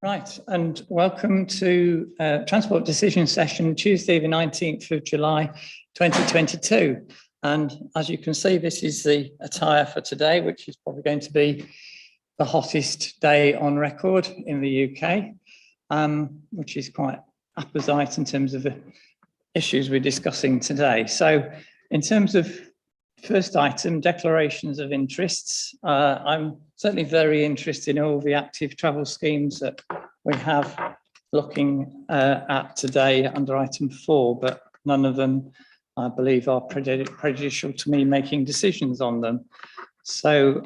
Right, and welcome to Transport Decision Session, Tuesday the 19th of July 2022. And as you can see, this is the attire for today, which is probably going to be the hottest day on record in the UK, which is quite apposite in terms of the issues we're discussing today. So in terms of first item, declarations of interests. I'm certainly very interested in all the active travel schemes that we have looking at today under item 4, but none of them, I believe, are prejudicial to me making decisions on them. So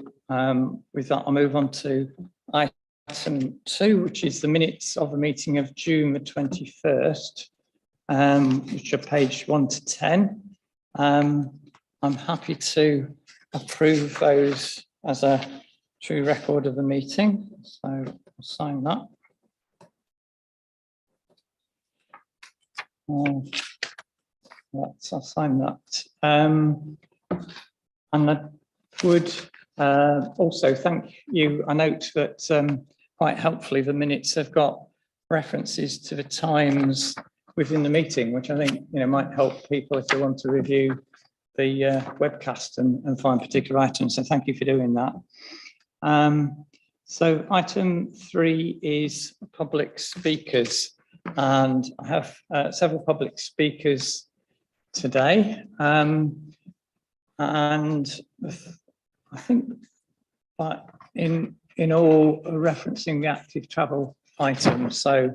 with that, I'll move on to item 2, which is the minutes of the meeting of June the 21st, which are page 1 to 10. I'm happy to approve those as a true record of the meeting, so I'll sign that. I'll sign that. And I would also thank you. I note that quite helpfully the minutes have got references to the times within the meeting, which I think might help people if they want to review the webcast and find particular items. So thank you for doing that. So item 3 is public speakers, and I have several public speakers today, and I think that in all referencing the active travel items. So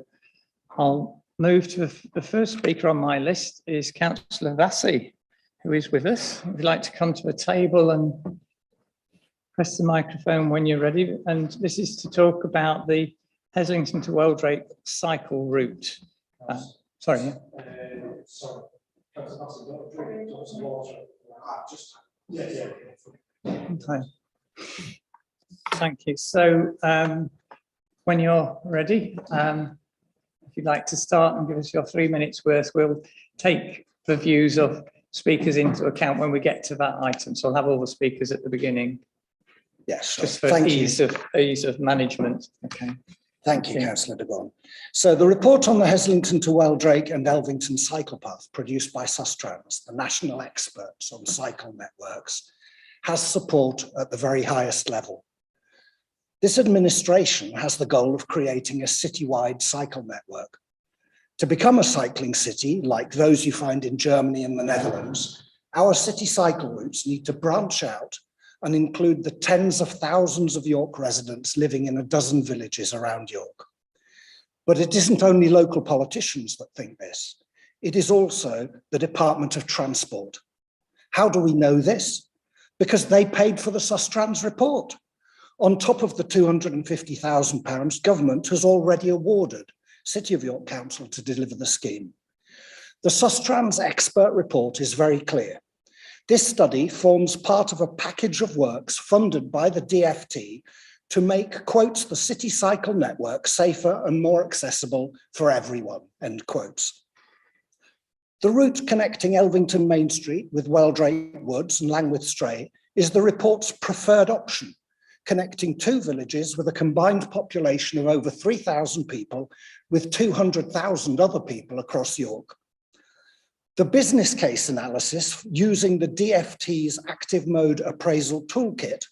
I'll move to the first speaker on my list is Councillor Vassy, who is with us. If you'd like to come to the table and press the microphone when you're ready. And this is to talk about the Heslington to Weldrake cycle route. Sorry. Sorry. Okay. Thank you. So when you're ready, if you'd like to start and give us your 3 minutes worth, we'll take the views of speakers into account when we get to that item. So I'll have all the speakers at the beginning. Yes, sure. Just for ease of management. Okay. Thank you, Councillor de Bon. So the report on the Heslington to Weldrake and Elvington cycle path produced by Sustrans, the national experts on cycle networks, has support at the very highest level. This administration has the goal of creating a citywide cycle network. To become a cycling city, like those you find in Germany and the Netherlands, our city cycle routes need to branch out and include the tens of thousands of York residents living in a dozen villages around York. But it isn't only local politicians that think this. It is also the Department of Transport. How do we know this? Because they paid for the Sustrans report. On top of the £250,000 government has already awarded City of York Council to deliver the scheme. The Sustrans expert report is very clear. This study forms part of a package of works funded by the DfT to make, quotes, the city cycle network safer and more accessible for everyone, end quotes. The route connecting Elvington Main Street with Weldrake Woods and Langwith Stray is the report's preferred option, connecting 2 villages with a combined population of over 3,000 people with 200,000 other people across York. The business case analysis using the DfT's active mode appraisal toolkit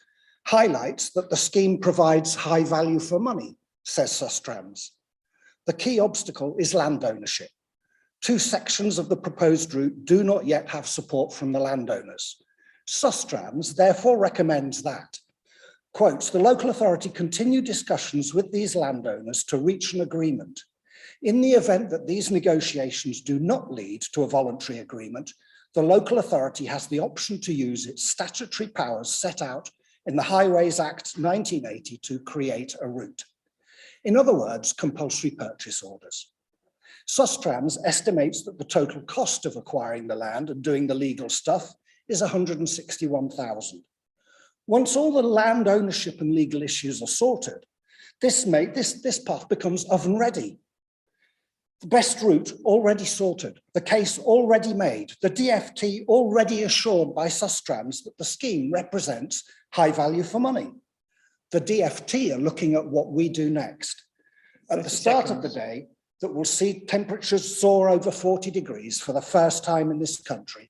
highlights that the scheme provides high value for money, says Sustrans. The key obstacle is land ownership. 2 sections of the proposed route do not yet have support from the landowners. Sustrans therefore recommends that, quotes, the local authority continue discussions with these landowners to reach an agreement. In the event that these negotiations do not lead to a voluntary agreement, the local authority has the option to use its statutory powers set out in the Highways Act 1980 to create a route. In other words, compulsory purchase orders. Sustrans estimates that the total cost of acquiring the land and doing the legal stuff is £161,000. Once all the land ownership and legal issues are sorted, this path becomes oven ready. The best route already sorted, the case already made, the DfT already assured by Sustrans that the scheme represents high value for money. The DfT are looking at what we do next. at the start of the day that will see temperatures soar over 40 degrees for the first time in this country,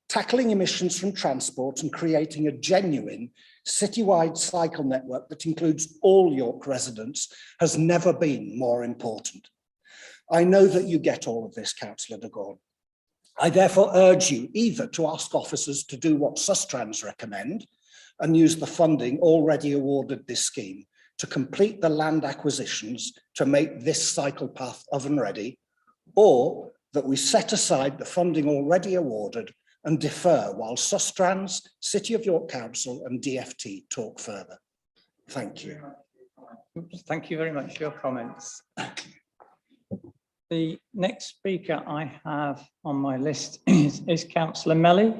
tackling emissions from transport and creating a genuine citywide cycle network that includes all York residents has never been more important. I know that you get all of this, Councillor de Gorne. I therefore urge you either to ask officers to do what Sustrans recommend and use the funding already awarded this scheme to complete the land acquisitions to make this cycle path oven ready, or that we set aside the funding already awarded and defer while Sustrans, City of York Council and DFT talk further. Thank you. Thank you very much for your comments. The next speaker I have on my list is Councillor Melly.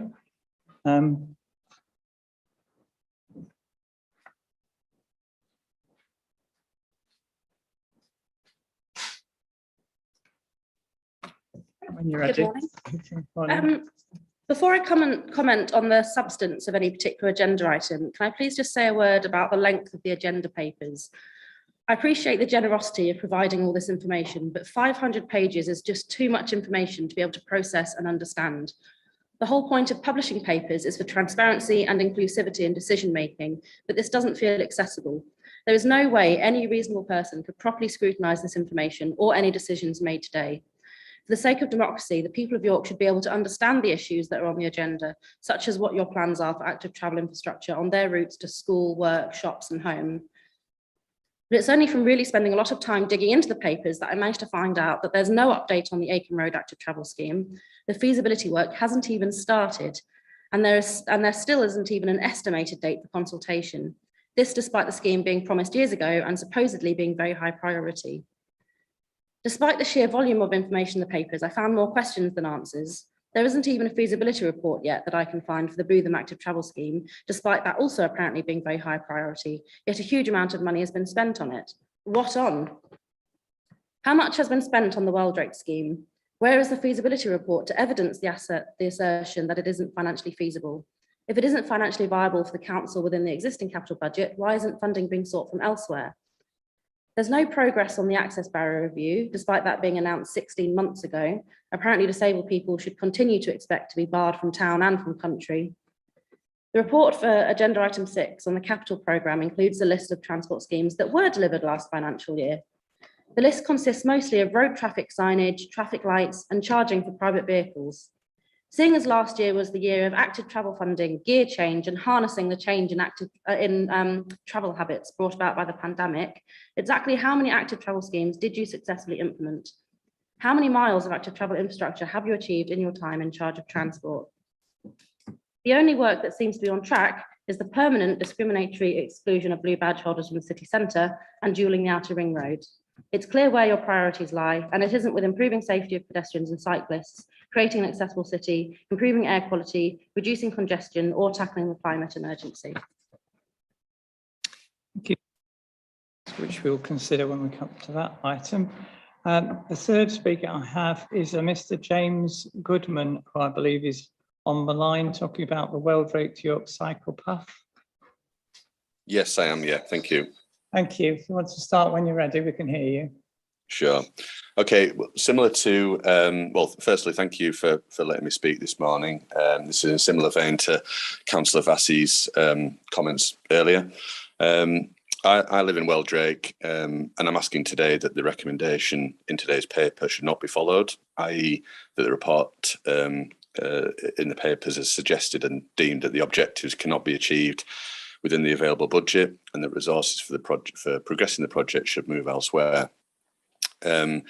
When you're ready. Good morning. Before I comment on the substance of any particular agenda item, can I please just say a word about the length of the agenda papers? I appreciate the generosity of providing all this information, but 500 pages is just too much information to be able to process and understand. The whole point of publishing papers is for transparency and inclusivity in decision making, but this doesn't feel accessible. There is no way any reasonable person could properly scrutinise this information or any decisions made today. For the sake of democracy, the people of York should be able to understand the issues that are on the agenda, such as what your plans are for active travel infrastructure on their routes to school, work, shops and home. But it's only from really spending a lot of time digging into the papers that I managed to find out that there's no update on the Aiken Road active travel scheme. The feasibility work hasn't even started, and there still isn't even an estimated date for consultation. This despite the scheme being promised years ago and supposedly being very high priority. Despite the sheer volume of information in the papers, I found more questions than answers. There isn't even a feasibility report yet that I can find for the Bootham Active Travel Scheme, despite that also apparently being very high priority, yet a huge amount of money has been spent on it. What on? How much has been spent on the Weldrake scheme? Where is the feasibility report to evidence the assertion that it isn't financially feasible? If it isn't financially viable for the council within the existing capital budget, why isn't funding being sought from elsewhere? There's no progress on the access barrier review, despite that being announced 16 months ago. Apparently disabled people should continue to expect to be barred from town and from country. The report for agenda item 6 on the capital programme includes a list of transport schemes that were delivered last financial year. The list consists mostly of road traffic signage, traffic lights and charging for private vehicles. Seeing as last year was the year of active travel funding, gear change and harnessing the change in travel habits brought about by the pandemic, exactly how many active travel schemes did you successfully implement? How many miles of active travel infrastructure have you achieved in your time in charge of transport? The only work that seems to be on track is the permanent discriminatory exclusion of blue badge holders from the city centre and dualling the outer ring road. It's clear where your priorities lie, and it isn't with improving safety of pedestrians and cyclists, creating an accessible city, improving air quality, reducing congestion, or tackling the climate emergency. Thank you. Which we'll consider when we come to that item. The third speaker I have is Mr. James Goodman, who I believe is on the line talking about the Weldrake to York cycle path. Yes, I am. Yeah, thank you. Thank you. If you want to start when you're ready, we can hear you. Sure. Okay, well, similar to, well, firstly, thank you for letting me speak this morning. This is in a similar vein to Councillor Vassey's comments earlier. I live in Weldrake, and I'm asking today that the recommendation in today's paper should not be followed, i.e. that the report in the papers has suggested and deemed that the objectives cannot be achieved within the available budget, and that resources for the project, for progressing the project, should move elsewhere. In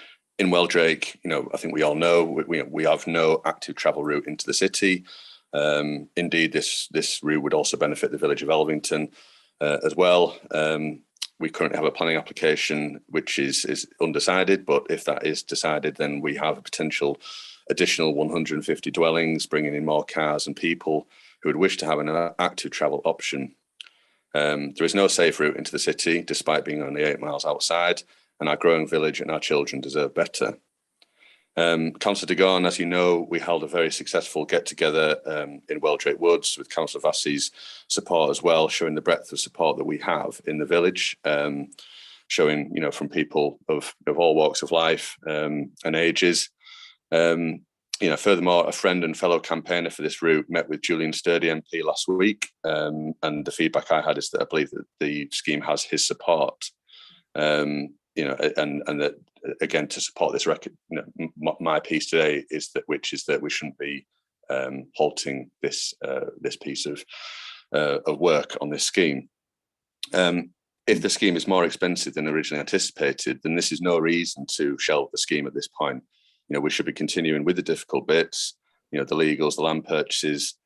Weldrake, I think we all know we have no active travel route into the city. Indeed, this route would also benefit the village of Elvington as well. We currently have a planning application which is undecided, but if that is decided, then we have a potential additional 150 dwellings, bringing in more cars and people who would wish to have an active travel option. There is no safe route into the city, despite being only 8 miles outside, and our growing village and our children deserve better. Councillor de Gorne, as you know, we held a very successful get-together in Weldrake Woods with Councillor Vassey's support as well, showing the breadth of support that we have in the village. showing, from people of all walks of life and ages. Furthermore, a friend and fellow campaigner for this route met with Julian Sturdy MP last week, and the feedback I had is that I believe that the scheme has his support. And that, again, to support this record, my piece today is that we shouldn't be halting this piece of work on this scheme. If the scheme is more expensive than originally anticipated, then this is no reason to shelve the scheme at this point. We should be continuing with the difficult bits, the legals, the land purchases.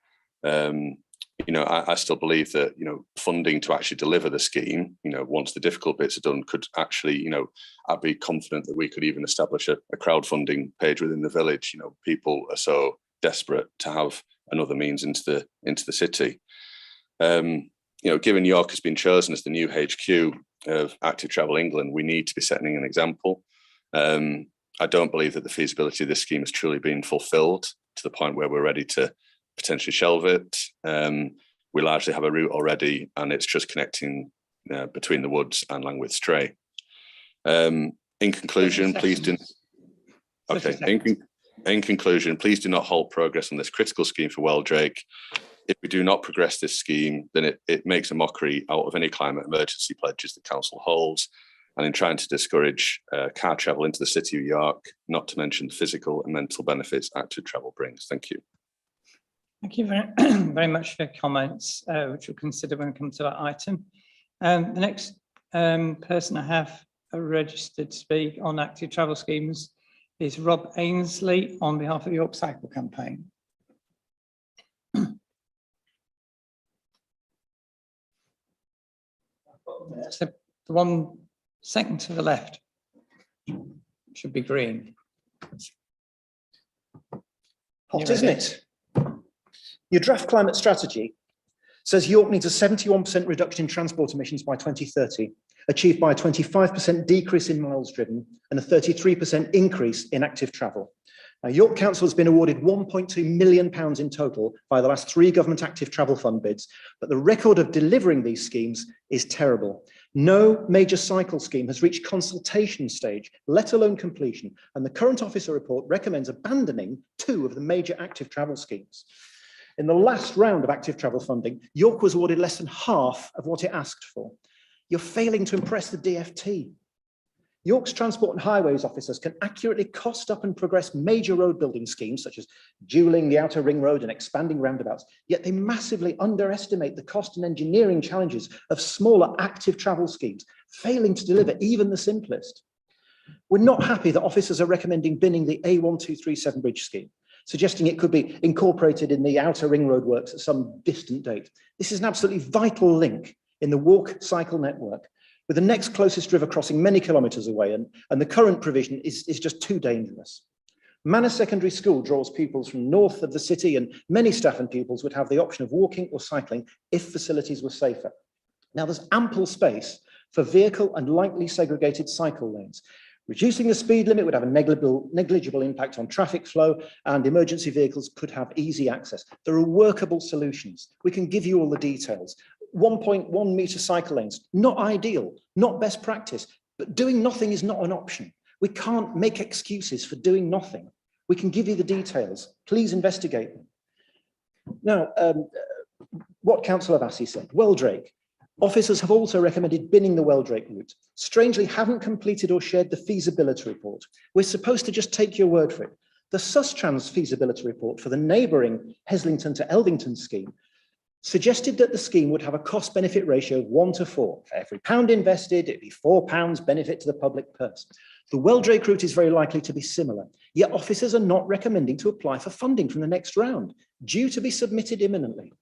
I still believe that, funding to actually deliver the scheme, once the difficult bits are done, could actually, I'd be confident that we could even establish a crowdfunding page within the village. People are so desperate to have another means into the city. Given York has been chosen as the new HQ of Active Travel England, we need to be setting an example. I don't believe that the feasibility of this scheme has truly been fulfilled to the point where we're ready to potentially shelve it. We largely have a route already, and it's just connecting between the woods and Langwith Stray. In conclusion, please do. Okay. In conclusion, please do not halt progress on this critical scheme for Weldrake. If we do not progress this scheme, then it makes a mockery out of any climate emergency pledges the council holds, and in trying to discourage car travel into the city of York, not to mention the physical and mental benefits active travel brings. Thank you. Thank you very much for your comments, which we'll consider when we come to that item. The next person I have registered to speak on active travel schemes is Rob Ainsley on behalf of the York Cycle Campaign. So the one second to the left should be green. Hot, isn't it? Your draft climate strategy says York needs a 71% reduction in transport emissions by 2030, achieved by a 25% decrease in miles driven and a 33% increase in active travel. Now, York Council has been awarded £1.2 million in total by the last 3 government active travel fund bids, but the record of delivering these schemes is terrible. No major cycle scheme has reached consultation stage, let alone completion, and the current officer report recommends abandoning 2 of the major active travel schemes. In the last round of active travel funding, York was awarded less than half of what it asked for. You're failing to impress the DfT. York's Transport and Highways officers can accurately cost up and progress major road building schemes such as dualling the outer ring road and expanding roundabouts, yet they massively underestimate the cost and engineering challenges of smaller active travel schemes, failing to deliver even the simplest. We're not happy that officers are recommending binning the A1237 bridge scheme, suggesting it could be incorporated in the outer ring road works at some distant date. This is an absolutely vital link in the walk cycle network, with the next closest river crossing many kilometres away, and the current provision is just too dangerous. Manor Secondary School draws pupils from north of the city, and many staff and pupils would have the option of walking or cycling if facilities were safer. Now, there's ample space for vehicle and lightly segregated cycle lanes. Reducing the speed limit would have a negligible impact on traffic flow, and emergency vehicles could have easy access. There are workable solutions. We can give you all the details. 1.1 metre cycle lanes, not ideal, not best practice, but doing nothing is not an option. We can't make excuses for doing nothing. We can give you the details. Please investigate them. Now, what Councillor Vassey said, Weldrake. Officers have also recommended binning the Weldrake route. Strangely, haven't completed or shared the feasibility report. We're supposed to just take your word for it. The Sustrans feasibility report for the neighbouring Heslington to Elvington scheme suggested that the scheme would have a cost-benefit ratio of 1 to 4. For every pound invested, it'd be £4 benefit to the public purse. The Weldrake route is very likely to be similar, yet officers are not recommending to apply for funding from the next round, due to be submitted imminently.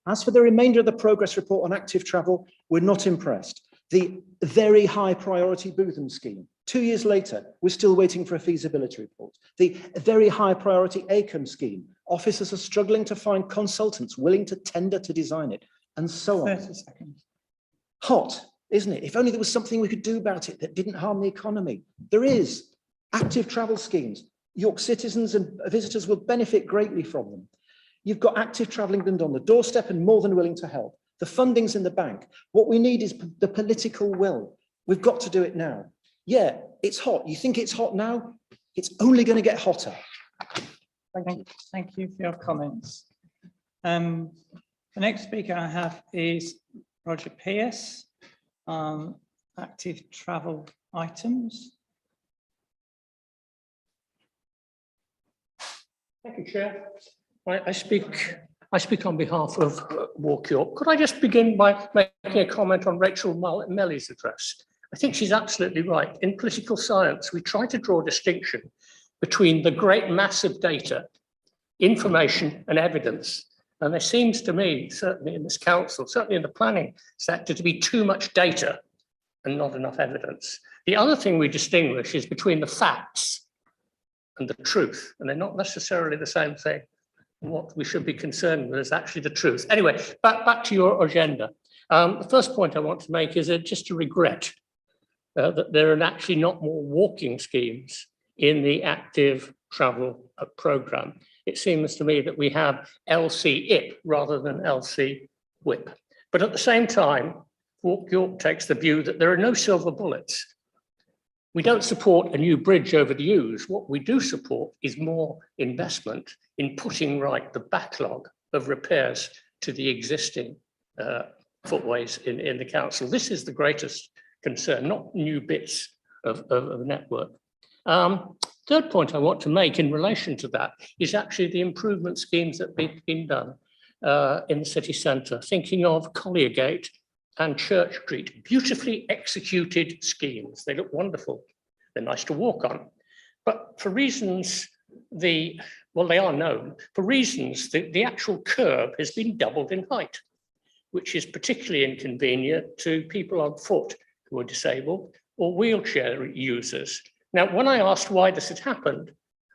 As for the remainder of the progress report on active travel, we're not impressed. The very high priority Bootham scheme, 2 years later, we're still waiting for a feasibility report. The very high priority ACOM scheme, officers are struggling to find consultants willing to tender to design it, and so on. 30 seconds. Hot, isn't it? If only there was something we could do about it that didn't harm the economy. There is. Active travel schemes. York citizens and visitors will benefit greatly from them. You've got Active Travel England on the doorstep and more than willing to help. The funding's in the bank. What we need is the political will. We've got to do it now. Yeah, it's hot. You think it's hot now? It's only going to get hotter. Thank you for your comments. The next speaker I have is Roger Pierce on active travel items. Thank you, Chair. I speak on behalf of Walk York. Could I just begin by making a comment on Rachel Melly's address? I think she's absolutely right. In political science, we try to draw a distinction between the great mass of data, information and evidence. And there seems to me, certainly in this council, certainly in the planning sector, to be too much data and not enough evidence. The other thing we distinguish is between the facts and the truth, and they're not necessarily the same thing. What we should be concerned with is actually the truth. Anyway, back to your agenda. The first point I want to make is just a regret that there are actually not more walking schemes in the active travel programme. It seems to me that we have LC-IP rather than LC-WIP. But at the same time, Walk York takes the view that there are no silver bullets. We don't support a new bridge over the Ouse. What we do support is more investment in putting right the backlog of repairs to the existing footways in the council. This is the greatest concern, not new bits of network. Third point I want to make in relation to that is actually the improvement schemes that have been done in the city centre, thinking of Collier Gate and Church Street, beautifully executed schemes. They look wonderful. They're nice to walk on. But for reasons, they are known, for reasons the actual curb has been doubled in height, which is particularly inconvenient to people on foot who are disabled or wheelchair users. Now, when I asked why this had happened,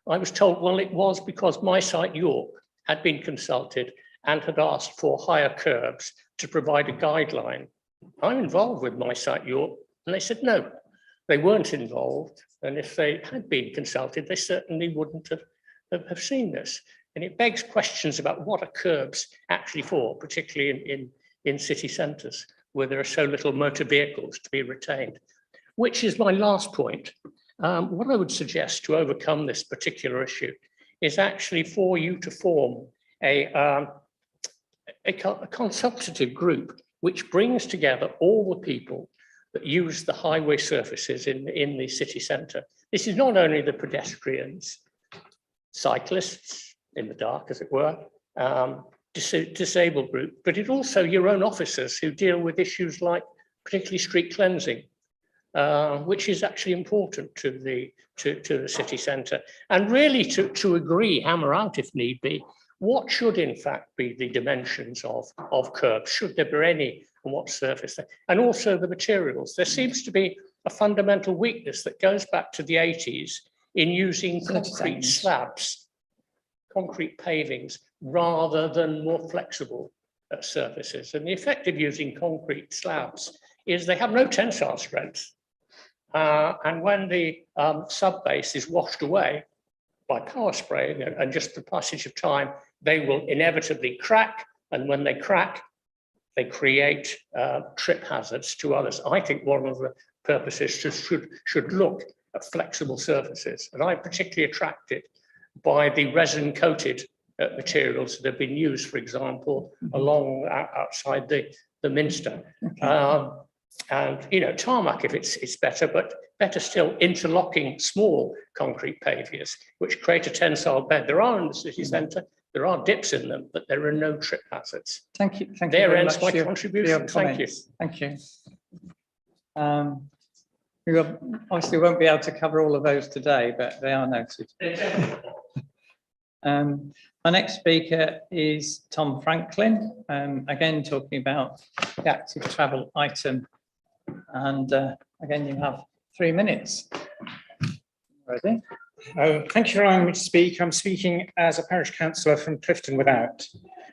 I was told, well, it was because My Site York had been consulted and had asked for higher curbs to provide a guideline. I'm involved with My Site York, and they said no, they weren't involved. And if they had been consulted, they certainly wouldn't have seen this. And it begs questions about what are curbs actually for, particularly in city centres, where there are so little motor vehicles to be retained. Which is my last point. What I would suggest to overcome this particular issue is actually for you to form a consultative group which brings together all the people that use the highway surfaces in the city centre. This is not only the pedestrians, cyclists in the dark, as it were, disabled group, but it also your own officers who deal with issues like particularly street cleansing, which is actually important to the city centre, and really to agree, hammer out if need be, what should in fact be the dimensions of curbs, should there be any, and what surface, and also the materials. There seems to be a fundamental weakness that goes back to the 80s in using concrete slabs, concrete pavings, rather than more flexible surfaces. And the effect of using concrete slabs is they have no tensile strength. And when the subbase is washed away by power spraying and just the passage of time, they will inevitably crack. And when they crack, they create trip hazards to others. I think one of the purposes should look at flexible surfaces. And I'm particularly attracted by the resin-coated materials that have been used, for example, along outside the Minster. Okay. And tarmac if it's better, but better still interlocking small concrete pavers which create a tensile bed. There are in the city centre, there are dips in them, but there are no trip hazards. Thank you. Thank there you very ends much my contribution. Thank you. Thank you. We obviously won't be able to cover all of those today, but they are noted. Our next speaker is Tom Franklin, again talking about the active travel item. And again, you have 3 minutes. Ready? Thank you for allowing me to speak. I'm speaking as a parish councillor from Clifton Without.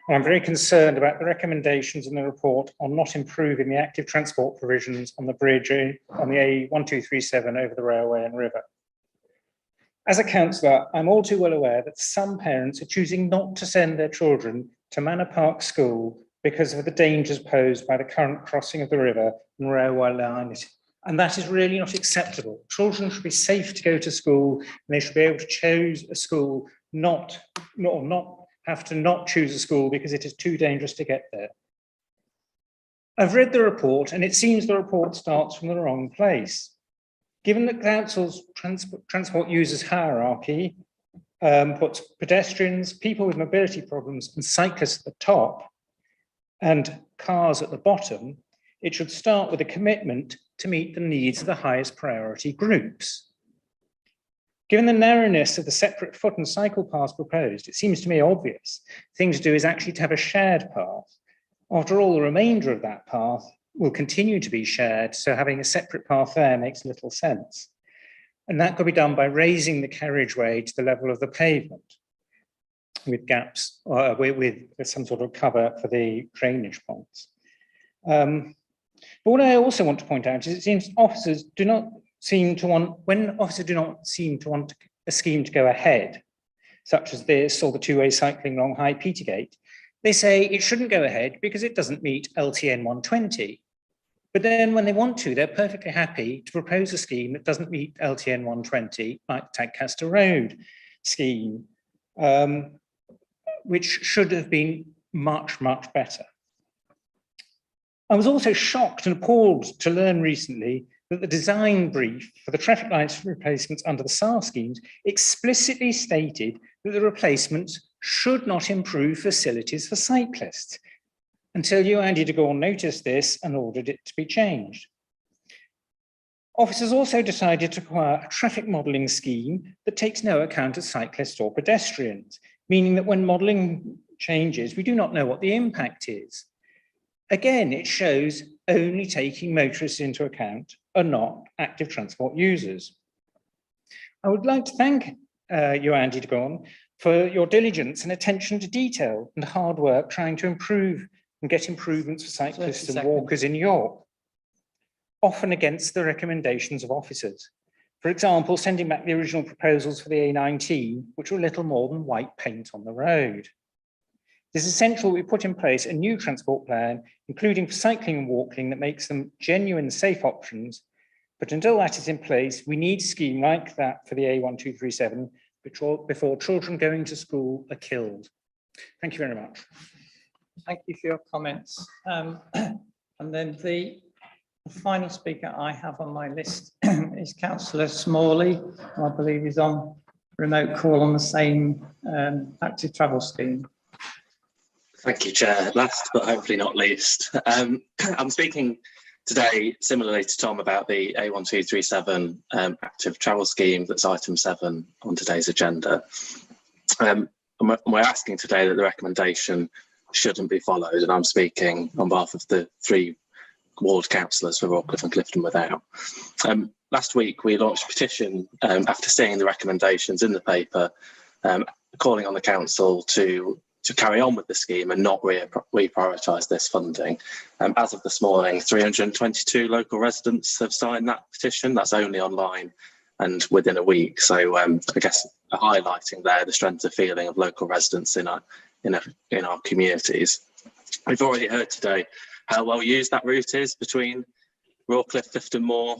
And I'm very concerned about the recommendations in the report on not improving the active transport provisions on the bridge on the A1237 over the railway and river. As a councillor, I'm all too well aware that some parents are choosing not to send their children to Manor Park School because of the dangers posed by the current crossing of the river and railway line And that is really not acceptable. Children should be safe to go to school, and they should be able to choose a school, not have to not choose a school because it is too dangerous to get there. I've read the report, and it seems the report starts from the wrong place. Given that council's transport users hierarchy puts pedestrians, people with mobility problems, and cyclists at the top, and cars at the bottom, it should start with a commitment to meet the needs of the highest priority groups. Given the narrowness of the separate foot and cycle paths proposed, it seems to me obvious the thing to do is actually to have a shared path. After all, the remainder of that path will continue to be shared, so having a separate path there makes little sense. And that could be done by raising the carriageway to the level of the pavement with gaps, with some sort of cover for the drainage ponds. But what I also want to point out is it seems officers do not seem to want, when officers do not seem to want a scheme to go ahead, such as this or the two-way cycling along High Petergate, they say it shouldn't go ahead because it doesn't meet LTN 120. But then when they want to, they're perfectly happy to propose a scheme that doesn't meet LTN 120, like the Tadcaster Road scheme, which should have been much, much better. I was also shocked and appalled to learn recently that the design brief for the traffic lights replacements under the SAR schemes explicitly stated that the replacements should not improve facilities for cyclists, until you, Andy de Gaulle, noticed this and ordered it to be changed. Officers also decided to acquire a traffic modelling scheme that takes no account of cyclists or pedestrians, meaning that when modelling changes, we do not know what the impact is. Again, it shows only taking motorists into account and not active transport users. I would like to thank you, Andy de Gaulle, for your diligence and attention to detail and hard work trying to improve and get improvements for cyclists and walkers in York, often against the recommendations of officers. For example, sending back the original proposals for the A19, which were little more than white paint on the road. It is essential we put in place a new transport plan, including for cycling and walking, that makes them genuine safe options. But until that is in place, we need a scheme like that for the A1237 before children going to school are killed. Thank you very much. Thank you for your comments. And then the final speaker I have on my list is Councillor Smalley, who I believe is on remote call on the same active travel scheme. Thank you, Chair. Last but hopefully not least, I'm speaking today similarly to Tom about the A1237 active travel scheme that's item 7 on today's agenda. And we're asking today that the recommendation shouldn't be followed, and I'm speaking on behalf of the 3 ward councillors for Rawcliffe and Clifton Without. Last week we launched a petition after seeing the recommendations in the paper, calling on the council to carry on with the scheme and not reprioritise this funding. As of this morning, 322 local residents have signed that petition. That's only online and within a week. So I guess highlighting there the strength of feeling of local residents in our communities. We've already heard today how well used that route is between Rawcliffe, Clifton Moor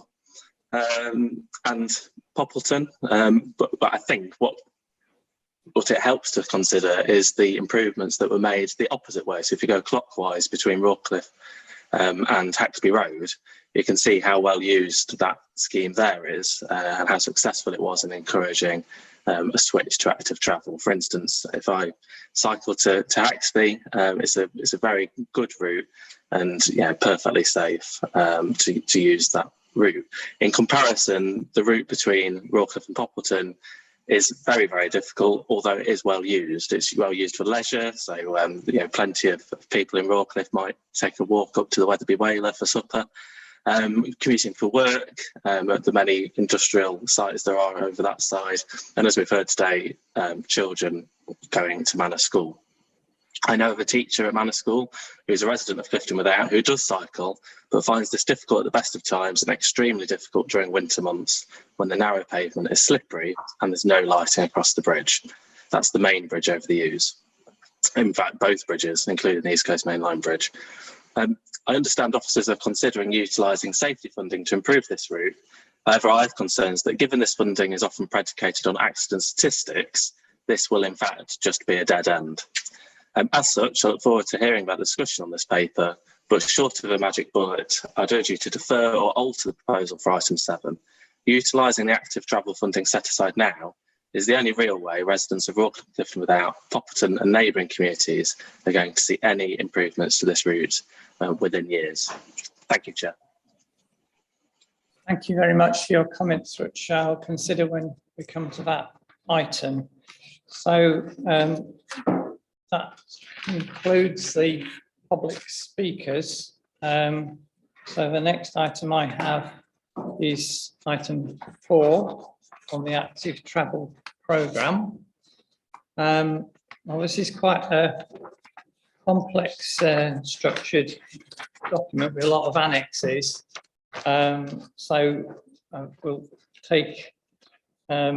and Poppleton. But I think what it helps to consider is the improvements that were made the opposite way. So if you go clockwise between Rawcliffe and Haxby Road, you can see how well used that scheme there is and how successful it was in encouraging a switch to active travel. For instance, if I cycle to Haxby, it's a very good route and perfectly safe to use that route. In comparison, the route between Rawcliffe and Poppleton is very, very difficult, although it is well used. It's well used for leisure, so plenty of people in Rawcliffe might take a walk up to the Wetherby Whaler for supper. Commuting for work at the many industrial sites there are over that side, and as we've heard today, children going to Manor School. I know of a teacher at Manor School who's a resident of Clifton Without who does cycle, but finds this difficult at the best of times and extremely difficult during winter months when the narrow pavement is slippery and there's no lighting across the bridge. That's the main bridge over the Ouse. In fact, both bridges, including the East Coast Main Line Bridge. I understand officers are considering utilising safety funding to improve this route. However, I have concerns that given this funding is often predicated on accident statistics, this will in fact just be a dead end. As such, I look forward to hearing about the discussion on this paper, but short of a magic bullet, I'd urge you to defer or alter the proposal for item 7. Utilising the active travel funding set aside now is the only real way residents of Royal Clifton Without, Popperton and neighbouring communities are going to see any improvements to this route within years. Thank you, Chair. Thank you very much for your comments, which I'll consider when we come to that item. So that concludes the public speakers. So the next item I have is item 4 on the active travel programme. Well, this is quite a complex structured document with a lot of annexes. So we'll take a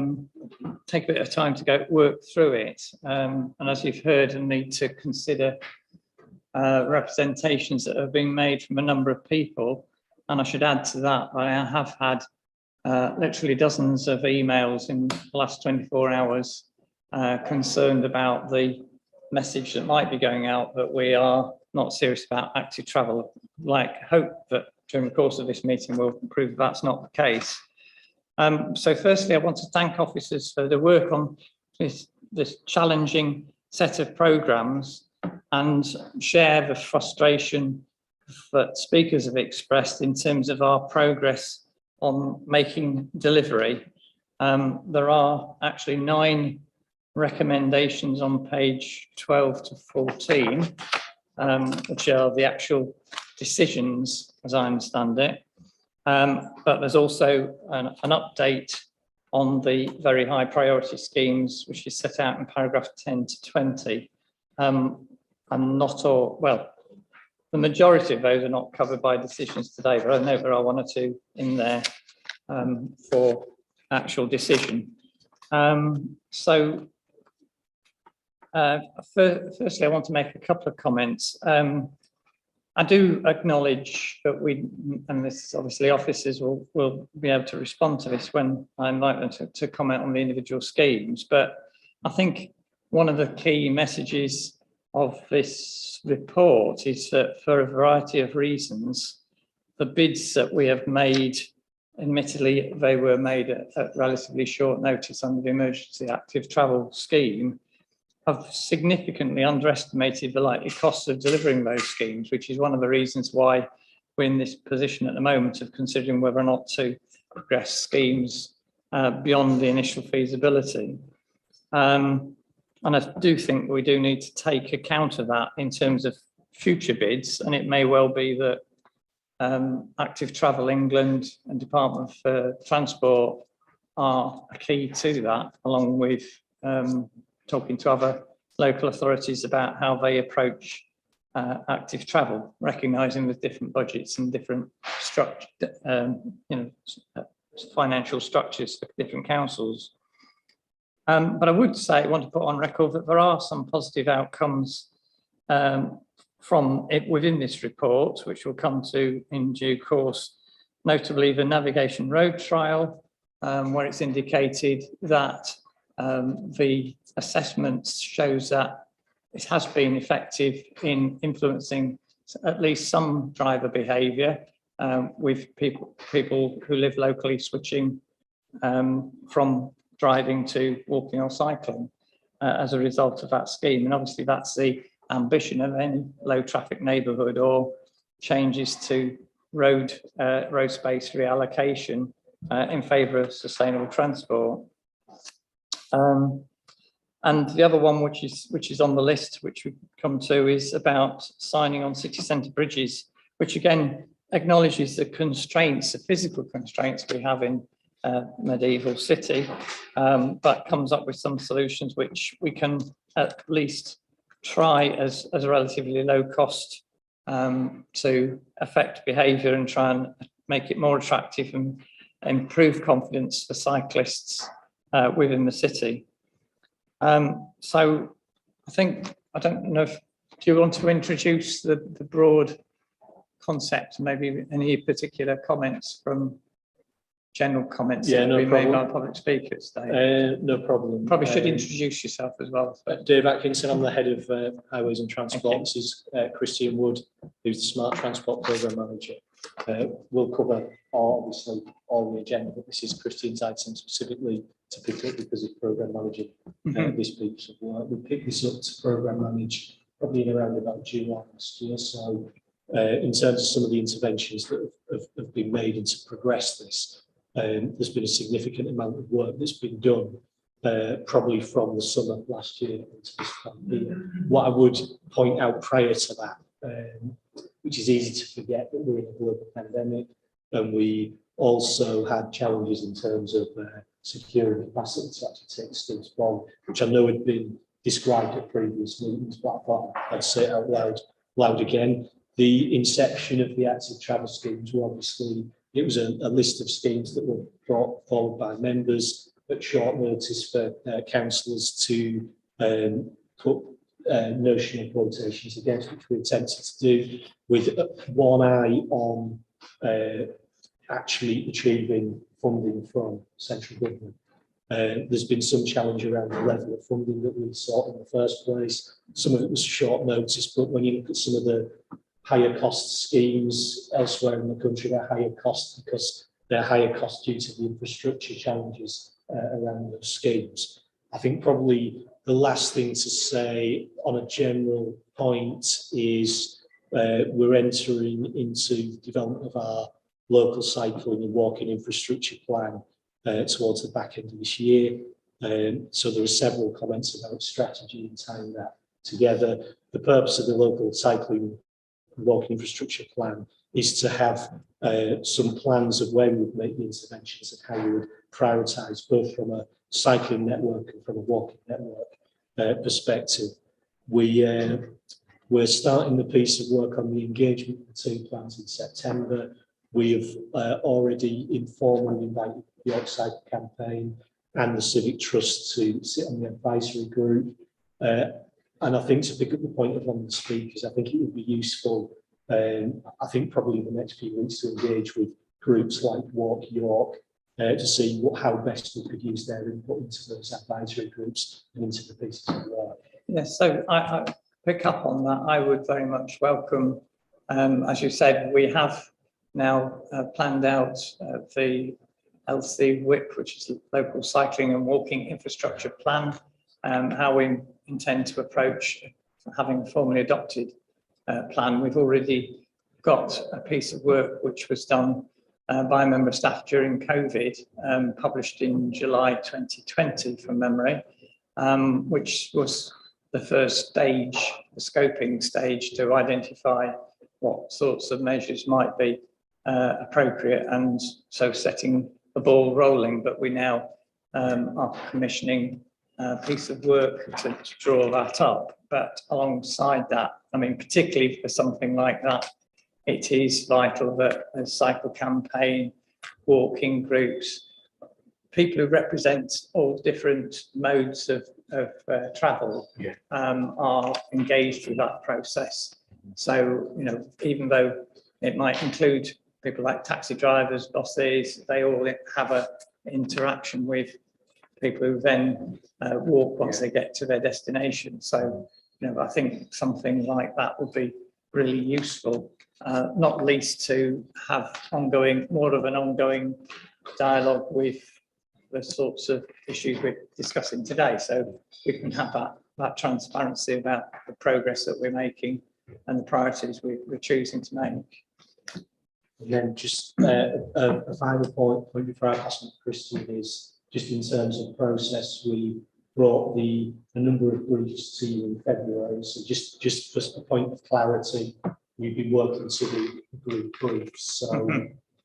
bit of time to work through it. And as you've heard, I need to consider representations that have been made from a number of people. And I should add to that, I have had literally dozens of emails in the last 24 hours concerned about the message that might be going out that we are not serious about active travel. Hope that during the course of this meeting we'll prove that's not the case. So firstly, I want to thank officers for the work on this challenging set of programmes and share the frustration that speakers have expressed in terms of our progress on making delivery. There are actually 9 recommendations on page 12 to 14, which are the actual decisions, as I understand it. But there's also an update on the very high priority schemes, which is set out in paragraph 10 to 20. And not all, well, the majority of those are not covered by decisions today, but I know there are 1 or 2 in there for actual decision. So firstly, I want to make a couple of comments. I do acknowledge that and this obviously officers will be able to respond to this when I invite them to comment on the individual schemes, but I think one of the key messages of this report is that for a variety of reasons, the bids that we have made, admittedly, they were made at relatively short notice under the emergency active travel scheme, have significantly underestimated the likely costs of delivering those schemes, which is one of the reasons why we're in this position at the moment of considering whether or not to progress schemes beyond the initial feasibility. And I do think we do need to take account of that in terms of future bids, and it may well be that Active Travel England and Department for Transport are a key to that, along with talking to other local authorities about how they approach active travel, recognising the different budgets and different structure, financial structures for different councils. But I would say, I want to put on record that there are some positive outcomes from it within this report, which we'll come to in due course, notably the navigation road trial, where it's indicated that the assessments shows that it has been effective in influencing at least some driver behaviour, with people who live locally switching from driving to walking or cycling as a result of that scheme. And obviously that's the ambition of any low traffic neighbourhood or changes to road space reallocation in favour of sustainable transport. And the other one, which is on the list, which we come to, is about signing on city centre bridges, which again acknowledges the constraints, the physical constraints we have in medieval city, but comes up with some solutions which we can at least try as a relatively low cost to affect behaviour and try and make it more attractive and improve confidence for cyclists within the city. So I think, I don't know if, do you want to introduce the broad concept. Maybe any particular comments from general comments Yeah, that no we made problem. by public speakers, Dave? No problem. Probably should introduce yourself as well. Dave Atkinson, I'm the head of Highways and Transport. Thank you. This is Christian Wood, who's the Smart Transport Programme Manager. We'll cover obviously all the agenda, but this is Christian's item specifically to pick up because he's Programme Manager this piece of work. We picked this up to Programme Manage probably in around about July last year. So in terms of some of the interventions that have been made and to progress this, there's been a significant amount of work that's been done probably from the summer last year into this time here. What I would point out prior to that, which is easy to forget, that we're in a global pandemic and we also had challenges in terms of securing capacity to actually take schemes forward, which I know had been described at previous meetings, but I thought I'd say it out loud again. The inception of the active travel schemes were obviously, it was a list of schemes that were brought forward by members at short notice for councillors to put notional quotations against, which we attempted to do with one eye on actually achieving funding from central government. There's been some challenge around the level of funding that we sought in the first place. Some of it was short notice, but when you look at some of the higher cost schemes elsewhere in the country, they're higher cost because they're higher cost due to the infrastructure challenges around those schemes. I think probably the last thing to say on a general point is we're entering into development of our local cycling and walking infrastructure plan towards the back end of this year. So there are several comments about strategy and tying that together. The purpose of the local cycling and walking infrastructure plan is to have some plans of where we would make the interventions and how we would prioritise both from a cycling network and from a walking network perspective. We're starting the piece of work on the engagement of the two plans in September. We have already informally invited the York Cycle Campaign and the Civic Trust to sit on the advisory group. And I think to pick up the point of one of the speakers, I think it would be useful, I think probably in the next few weeks, to engage with groups like Walk York to see how best we could use their input into those advisory groups and into the pieces of work. Yes, so I pick up on that. I would very much welcome, as you said, we have now planned out the LC WIP, which is the Local Cycling and Walking Infrastructure Plan, how we intend to approach having a formally adopted plan. We've already got a piece of work which was done by a member of staff during COVID, published in July 2020 from memory, which was the first stage, the scoping stage, to identify what sorts of measures might be appropriate, and so setting the ball rolling. But we now are commissioning a piece of work to draw that up. But alongside that, I mean, particularly for something like that, it is vital that a cycle campaign, walking groups, people who represent all different modes of travel are engaged with that process. So, you know, even though it might include people like taxi drivers, bosses, they all have an interaction with people who then walk once they get to their destination. So, you know, I think something like that would be really useful, not least to have more of an ongoing dialogue with the sorts of issues we're discussing today. So we can have that transparency about the progress that we're making and the priorities we're choosing to make. And then just a final point before I pass on to Christian is just in terms of process, we brought a number of briefs to you in February. So just for a point of clarity, we've been working to the agreed briefs. So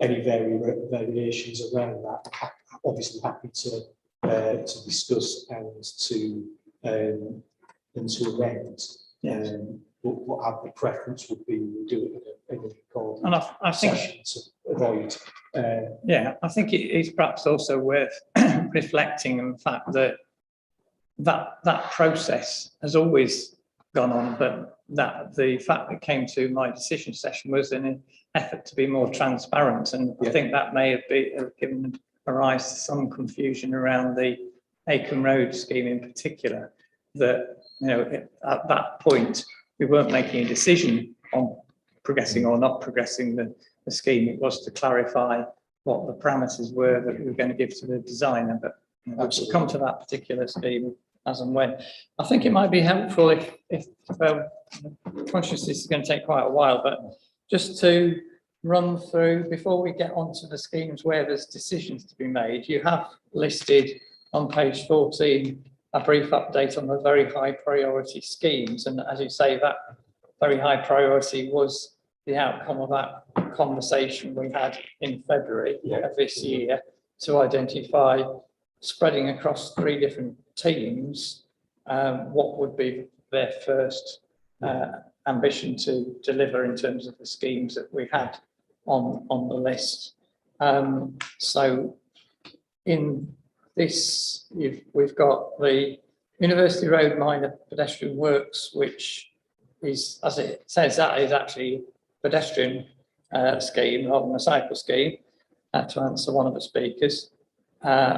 any variations around that, obviously happy to discuss and to amend. What our preference would be, we do it in a recorded And I think session to avoid. I think it is perhaps also worth reflecting on the fact that process has always gone on, but that the fact that came to my decision session was in an effort to be more transparent, and I think that may have given a rise to some confusion around the Acomb Road scheme in particular. That, you know, at that point we weren't making a decision on progressing or not progressing the scheme. It was to clarify what the parameters were that we were going to give to the designer, but we'll come to that particular scheme as and when. I think it might be helpful if conscious this is going to take quite a while, but just to run through before we get onto the schemes where there's decisions to be made. You have listed on page 14 a brief update on the very high priority schemes, and as you say, that very high priority was the outcome of that conversation we had in February of this year to identify, spreading across 3 different teams, what would be their first ambition to deliver in terms of the schemes that we had on the list. So in this, we've got the University Road Minor Pedestrian Works, which is, as it says, that is actually pedestrian scheme rather than a cycle scheme, to answer one of the speakers,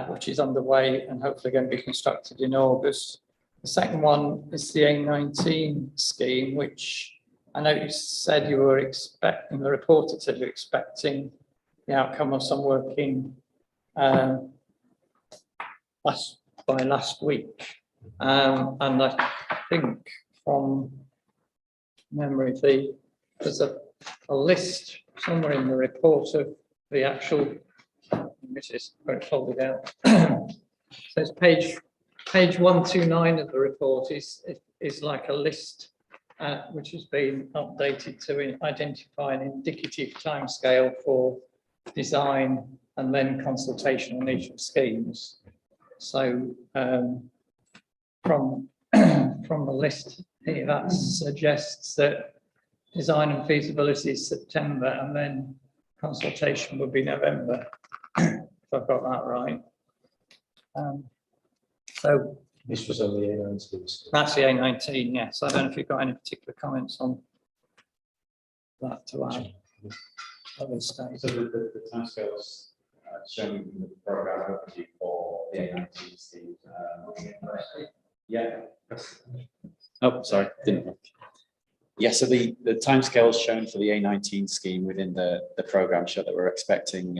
which is underway and hopefully going to be constructed in August. The second one is the A19 scheme, which I know you said you were expecting, the report it said you're expecting the outcome of some work in last week. And I think from memory, there's a list somewhere in the report of the actual, which is very folded out. So it's page 129 of the report is like a list which has been updated to identify an indicative timescale for design and then consultation on each of the schemes. So from the list here, that suggests that design and feasibility is September and then consultation would be November, if I've got that right. So This was on the A19. that's the A19, yes. I don't know if you've got any particular comments on that to add at this stage. So the timescales shown in the program overview for the A19 scheme. Yeah. Oh, sorry, didn't work. Yeah, so the timescales shown for the A19 scheme within the program show that we're expecting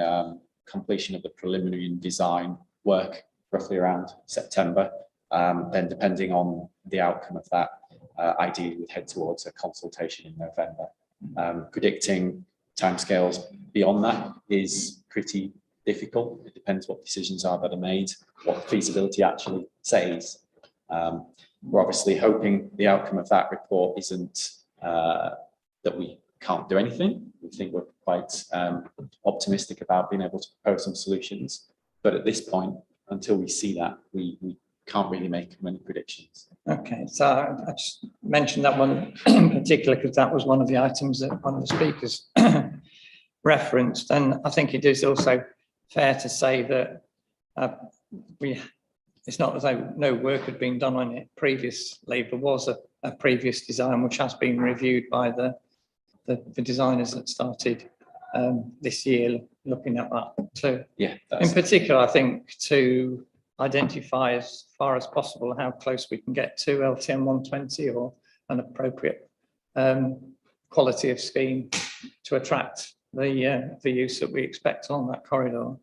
completion of the preliminary and design work roughly around September. Then depending on the outcome of that, ideally we'd head towards a consultation in November. Predicting timescales beyond that is pretty difficult. It depends what decisions are that are made, what the feasibility actually says. We're obviously hoping the outcome of that report isn't that we can't do anything. We think we're quite optimistic about being able to propose some solutions. But at this point, until we see that, we can't really make many predictions. Okay, so I just mentioned that one in particular because that was one of the items that one of the speakers referenced. And I think it is also fair to say that it's not as though no work had been done on it previously. There was a previous design which has been reviewed by the designers that started this year looking at that too. Yeah. In particular, I think to identify as far as possible how close we can get to LTM 120 or an appropriate quality of scheme to attract the use that we expect on that corridor.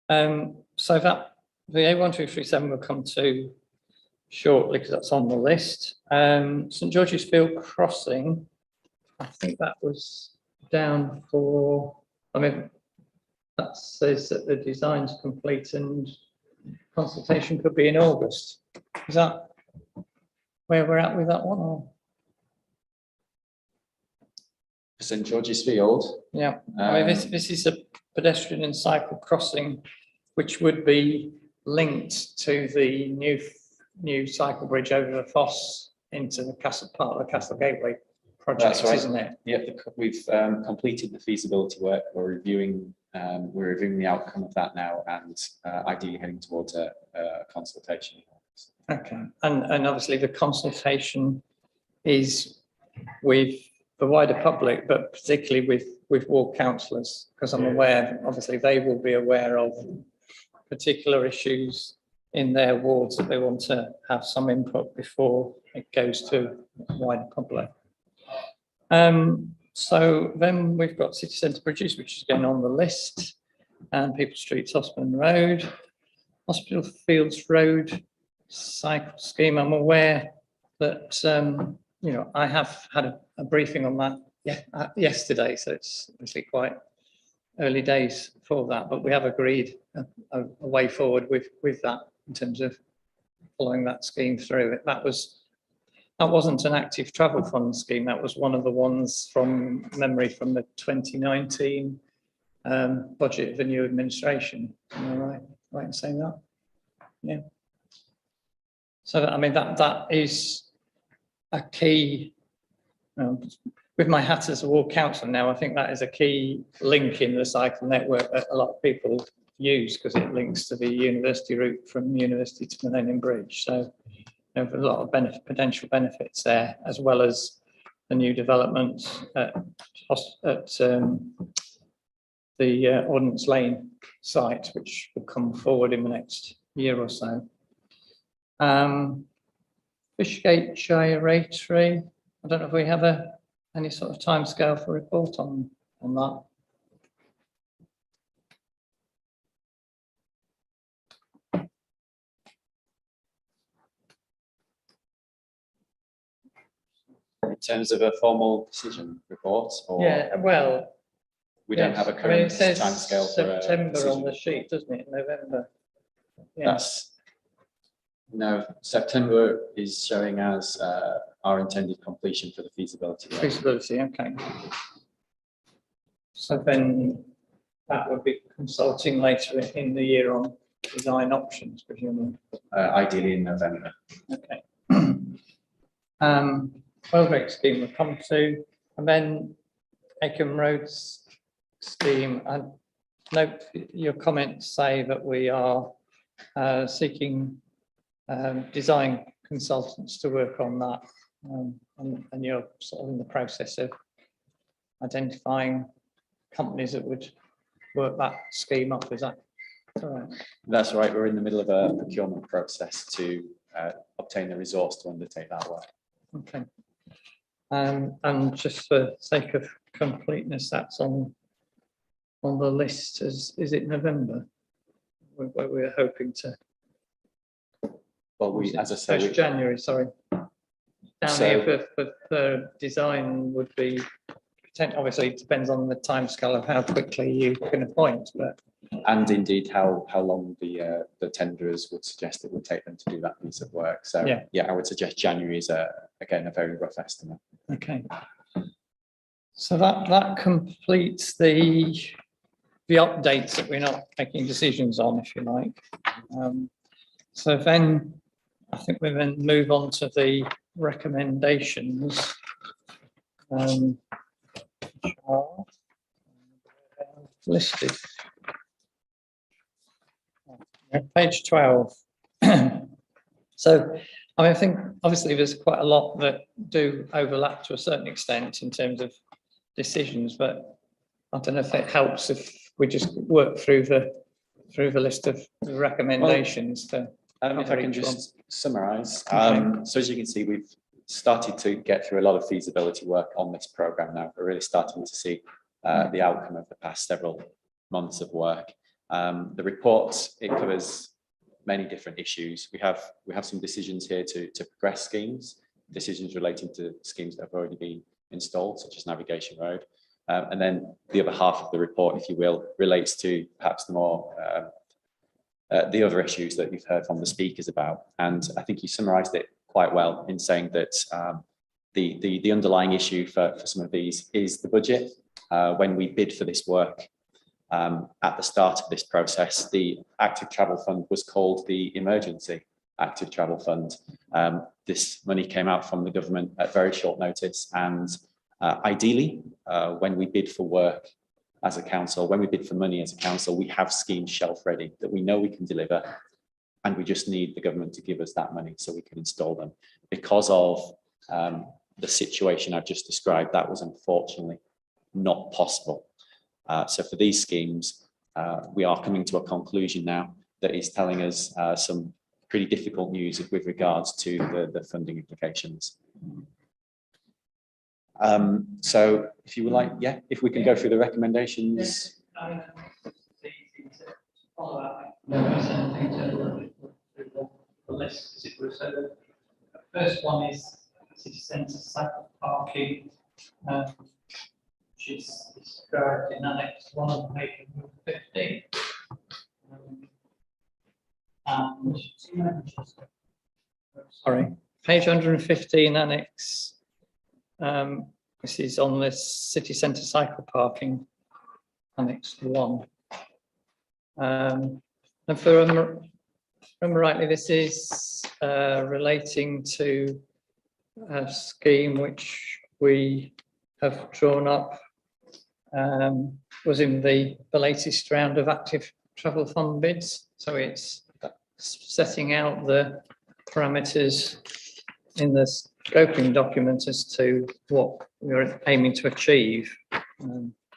So that the A1237 will come to shortly because that's on the list. St George's Field Crossing, I think that was down for, I mean, that says that the design's complete and consultation could be in August. Is that where we're at with that one? Or? St George's Field. Yeah, I mean, this is a pedestrian and cycle crossing, which would be linked to the new cycle bridge over the Foss into the Castle Park, the Castle Gateway project, That's right. Isn't it? Yeah, we've completed the feasibility work. We're reviewing the outcome of that now, and ideally heading towards a consultation. Okay, and obviously the consultation is with the wider public, but particularly with ward councillors, because I'm aware, obviously, they will be aware of particular issues in their wards that they want to have some input before it goes to the wider public. So then we've got city centre bridges, which is going on the list, and People Street, Osborne Road, Hospital Fields Road cycle scheme. I'm aware that you know, I have had a briefing on that yesterday, so it's obviously quite early days for that, but we have agreed a way forward with that in terms of following that scheme through. That wasn't an active travel fund scheme. That was one of the ones from memory from the 2019 budget of the new administration. Am I right in saying that? Yeah. So I mean that is a key. With my hat as a ward councillor now, I think that is a key link in the cycle network that a lot of people use, because it links to the university route from University to Millennium Bridge. So there's a lot of potential benefits there, as well as the new developments at the Ordnance Lane site, which will come forward in the next year or so. Fishgate Gyratory, I don't know if we have any sort of timescale for report on that. In terms of a formal decision report, or Yeah, well, we don't have a current it says timescale for a September decision on the report. sheet, doesn't it? November. Yeah. That's no, September is showing as our intended completion for the feasibility. Feasibility, okay. So then that would be consulting later in the year on design options, presumably. Ideally in November. Okay. Welbeck scheme will come to, and then Acomb Roads scheme. I note your comments say that we are seeking design consultants to work on that, and you're sort of in the process of identifying companies that would work that scheme up. Is that correct? That's right. We're in the middle of a procurement process to obtain the resource to undertake that work. Okay. And just for sake of completeness, that's on the list. Is it November? Where we're hoping to. Well, we, as I say, First January, sorry. Down here for the design would be, obviously it depends on the timescale of how quickly you can appoint, but. And indeed how long the tenderers would suggest it would take them to do that piece of work. So yeah, I would suggest January is again a very rough estimate. Okay. So that completes the updates that we're not making decisions on, if you like. So then I think we then move on to the recommendations. Which are listed. Page 12. So, I mean, I think obviously there's quite a lot that do overlap to a certain extent in terms of decisions, but I don't know if it helps if we just work through the list of the recommendations. If I can just summarise. Okay. So as you can see, we've started to get through a lot of feasibility work on this programme now. We're really starting to see the outcome of the past several months of work. The report, it covers many different issues. We have some decisions here to progress schemes, decisions relating to schemes that have already been installed, such as Navigation Road. And then the other half of the report, if you will, relates to perhaps the more the other issues that you've heard from the speakers about. And I think you summarised it quite well in saying that the underlying issue for some of these is the budget. When we bid for this work, at the start of this process, the Active Travel Fund was called the Emergency Active Travel Fund. This money came out from the government at very short notice, and ideally, when we bid for work as a council, when we bid for money as a council, we have schemes shelf ready that we know we can deliver, and we just need the government to give us that money so we can install them. Because of the situation I've just described, that was unfortunately not possible. So for these schemes, we are coming to a conclusion now that is telling us some pretty difficult news with regards to the funding implications. So if you would like, yeah, if we can go through the recommendations. First one is city centre cycle parking, which is described in Annex 1 on page 15. Sorry, page 115, Annex. This is on this city centre cycle parking, Annex 1. And if I remember rightly, this is relating to a scheme which we have drawn up, was in the latest round of active travel fund bids. So it's setting out the parameters in the scoping document as to what we're aiming to achieve.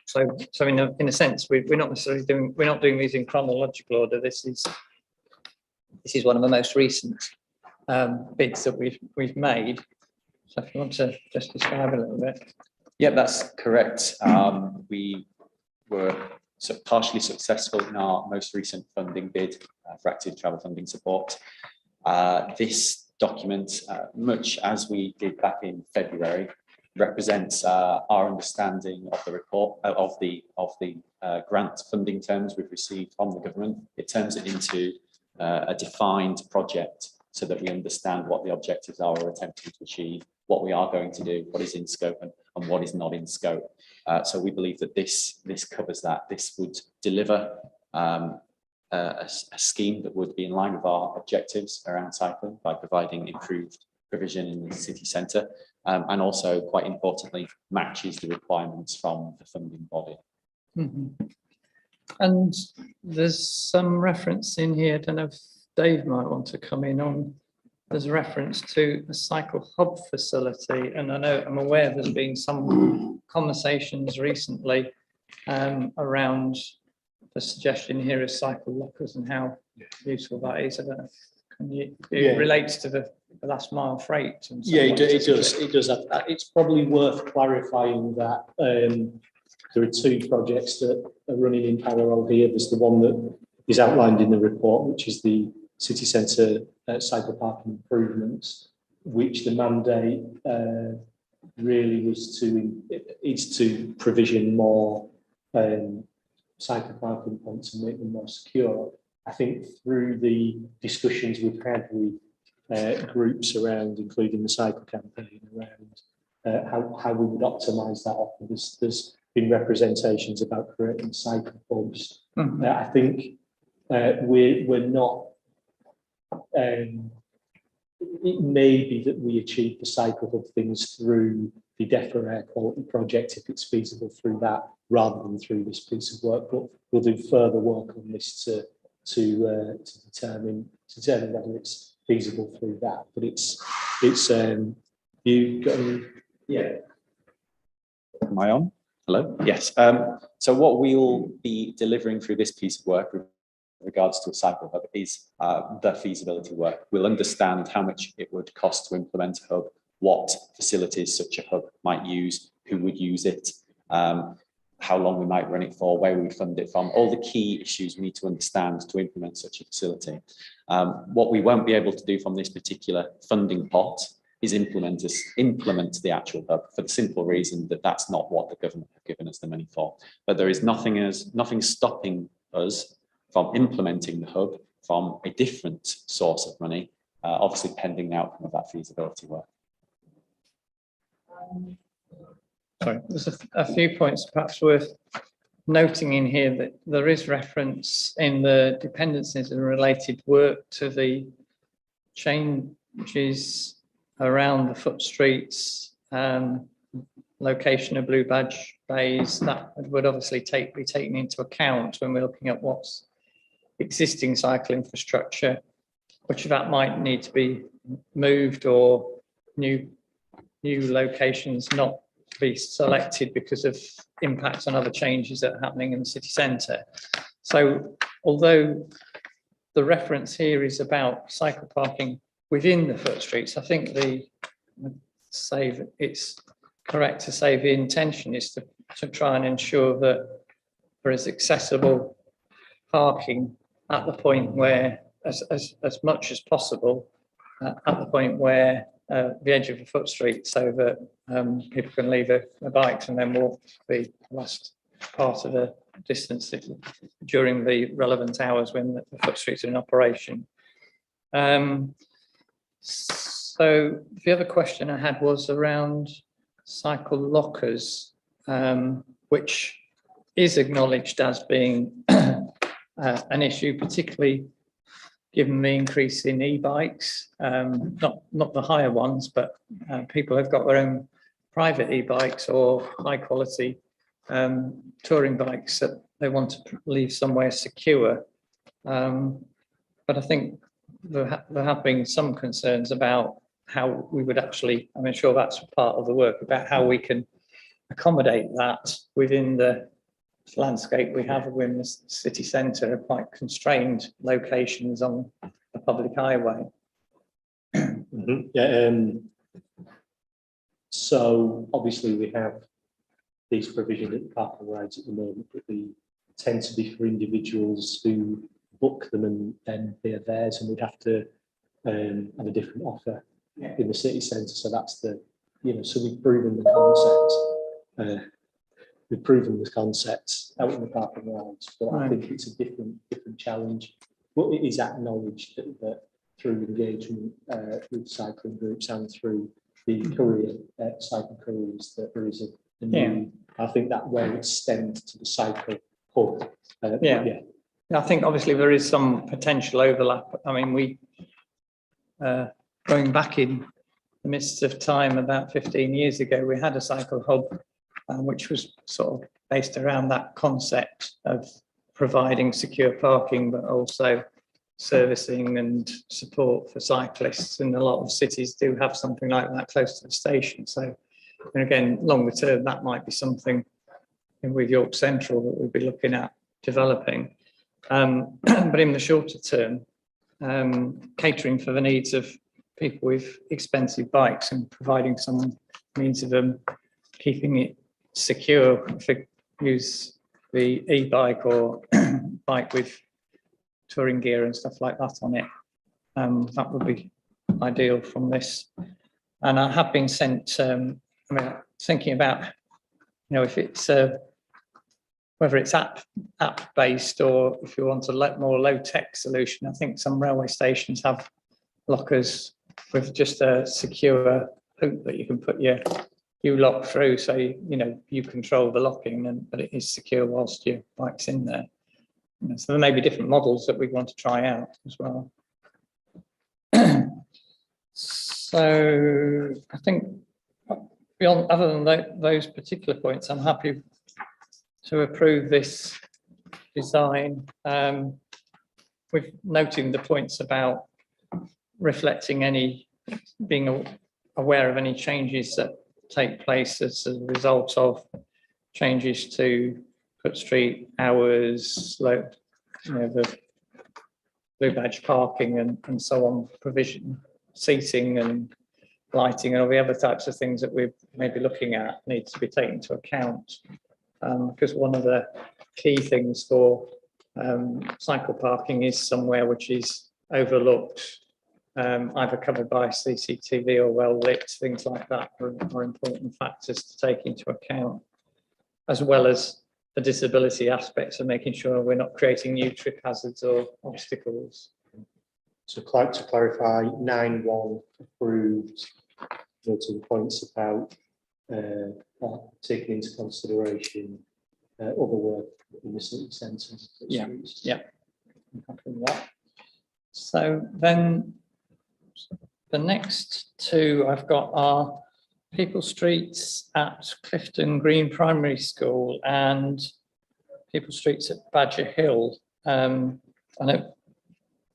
So in a sense, we're not necessarily doing these in chronological order. This is one of the most recent bids that we've made. So if you want to just describe a little bit. Yeah, that's correct. We were partially successful in our most recent funding bid for active travel funding support. This document, much as we did back in February, represents our understanding of the report of the grant funding terms we've received from the government. It turns it into a defined project so that we understand what the objectives are we're attempting to achieve, what we are going to do, what is in scope and what is not in scope. So we believe that this covers that. This would deliver a scheme that would be in line with our objectives around cycling by providing improved provision in the city centre, and also, quite importantly, matches the requirements from the funding body. Mm-hmm. And there's some reference in here, I don't know if Dave might want to come in on, there's a reference to a cycle hub facility, and I'm aware there's been some conversations recently around the suggestion here of cycle lockers and how useful that is. I don't know, it relates to the last mile freight. And yeah, it does. It's probably worth clarifying that there are two projects that are running in parallel here. There's the one that is outlined in the report, which is the city centre cycle parking improvements, which the mandate really was to provision more cycle parking points and make them more secure. I think through the discussions we've had with groups around, including the cycle campaign, around how we would optimise that offer, there's been representations about creating cycle hubs. Mm-hmm. I think we're not. It may be that we achieve the cycle hub things through the DEFRA air quality project if it's feasible through that, rather than through this piece of work. But we'll do further work on this to determine whether it's feasible through that. But it's you got yeah. Am I on? Hello. Yes. So what we'll be delivering through this piece of work with regards to a cycle hub is the feasibility work. We'll understand how much it would cost to implement a hub, what facilities such a hub might use, who would use it, how long we might run it for, where we would fund it from, all the key issues we need to understand to implement such a facility. What we won't be able to do from this particular funding pot is implement the actual hub, for the simple reason that that's not what the government have given us the money for. But there is nothing stopping us from implementing the hub from a different source of money, obviously pending the outcome of that feasibility work. Sorry, there's a few points perhaps worth noting in here, that there is reference in the dependencies and related work to the changes around the foot streets, location of blue badge bays. That would obviously be taken into account when we're looking at what's existing cycle infrastructure, which of that might need to be moved or new new locations not be selected because of impacts on other changes that are happening in the city centre. So although the reference here is about cycle parking within the foot streets, I think it's correct to say the intention is to try and ensure that there is accessible parking at the point where, as much as possible, at the point where the edge of the foot street, so that people can leave their bikes and then walk the last part of the distance during the relevant hours when the foot streets are in operation. So the other question I had was around cycle lockers, which is acknowledged as being an issue, particularly given the increase in e-bikes, not the higher ones, but people have got their own private e-bikes or high quality touring bikes that they want to leave somewhere secure. But I think there have been some concerns about how we would actually, I'm sure that's part of the work, about how we can accommodate that within the landscape we have within the city centre, quite constrained locations on a public highway. So obviously we have these provisions at the parking rides at the moment, but they tend to be for individuals who book them and then they're theirs, and we'd have to have a different offer in the city centre. So that's the, so we've proven the concept. We've proven the concepts out in the parking rides, but I think it's a different challenge. But it is acknowledged that through engagement with cycling groups and through the cycle careers, that there is a need. I think that will extend to the cycle hub. I think obviously there is some potential overlap. I mean, we going back in the midst of time about 15 years ago, we had a cycle hub, which was sort of based around that concept of providing secure parking, but also servicing and support for cyclists. And a lot of cities do have something like that close to the station. So, and again, longer term, that might be something with York Central that we'll be looking at developing. But in the shorter term, catering for the needs of people with expensive bikes and providing some means of them keeping it secure, if they use the e-bike or bike with touring gear and stuff like that on it, that would be ideal from this. And I have been sent, thinking about, if it's whether it's app based or if you want a more low tech solution. I think some railway stations have lockers with just a secure hook that you can put your lock through, so you control the locking, but it is secure whilst your bike's in there. So there may be different models that we want to try out as well. So I think beyond, other than those particular points, I'm happy to approve this design, with noting the points about reflecting being aware of any changes that take place as a result of changes to foot street hours, the blue badge parking and so on, provision, seating and lighting and all the other types of things that we're maybe looking at needs to be taken into account. Because one of the key things for cycle parking is somewhere which is overlooked, either covered by CCTV or well lit. Things like that are important factors to take into account, as well as the disability aspects of making sure we're not creating new trip hazards or obstacles. So to clarify, 9.1 approved, to the points about taking into consideration other work in the city centre. So then the next two I've got are People Streets at Clifton Green Primary School and People Streets at Badger Hill. I know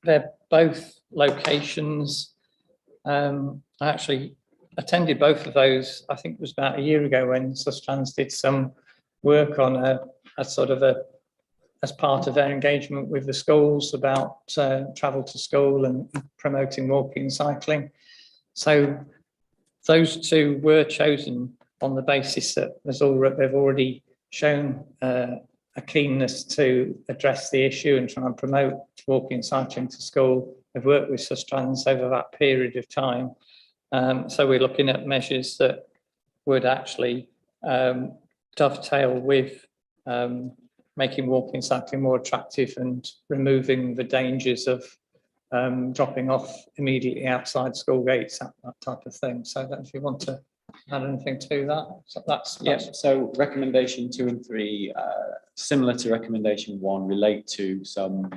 they're both locations. I actually attended both of those. I think it was about a year ago when Sustrans did some work on a sort of as part of their engagement with the schools about travel to school and promoting walking and cycling. So those two were chosen on the basis that they've already shown a keenness to address the issue and try and promote walking and cycling to school. They've worked with Sustrans over that period of time. So we're looking at measures that would actually dovetail with making walking and cycling more attractive and removing the dangers of dropping off immediately outside school gates, that type of thing. So that if you want to add anything to that, so that's So recommendation 2 and 3, similar to recommendation 1, relate to some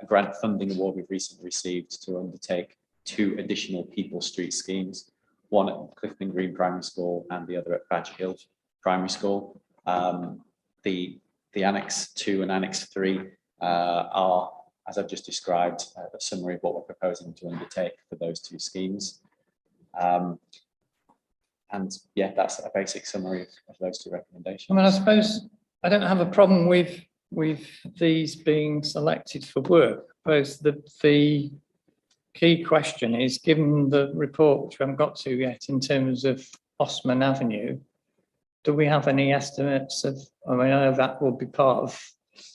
grant funding award we've recently received to undertake 2 additional People Street schemes, one at Clifton Green Primary School and the other at Badger Hill Primary School. The Annex 2 and Annex 3 are, as I've just described, a summary of what we're proposing to undertake for those 2 schemes. And yeah, that's a basic summary of those 2 recommendations. I mean, I suppose I don't have a problem with these being selected for work. I suppose the key question is, given the report, which we haven't got to yet, in terms of Osman Avenue, do we have any estimates of, I mean, I know that will be part of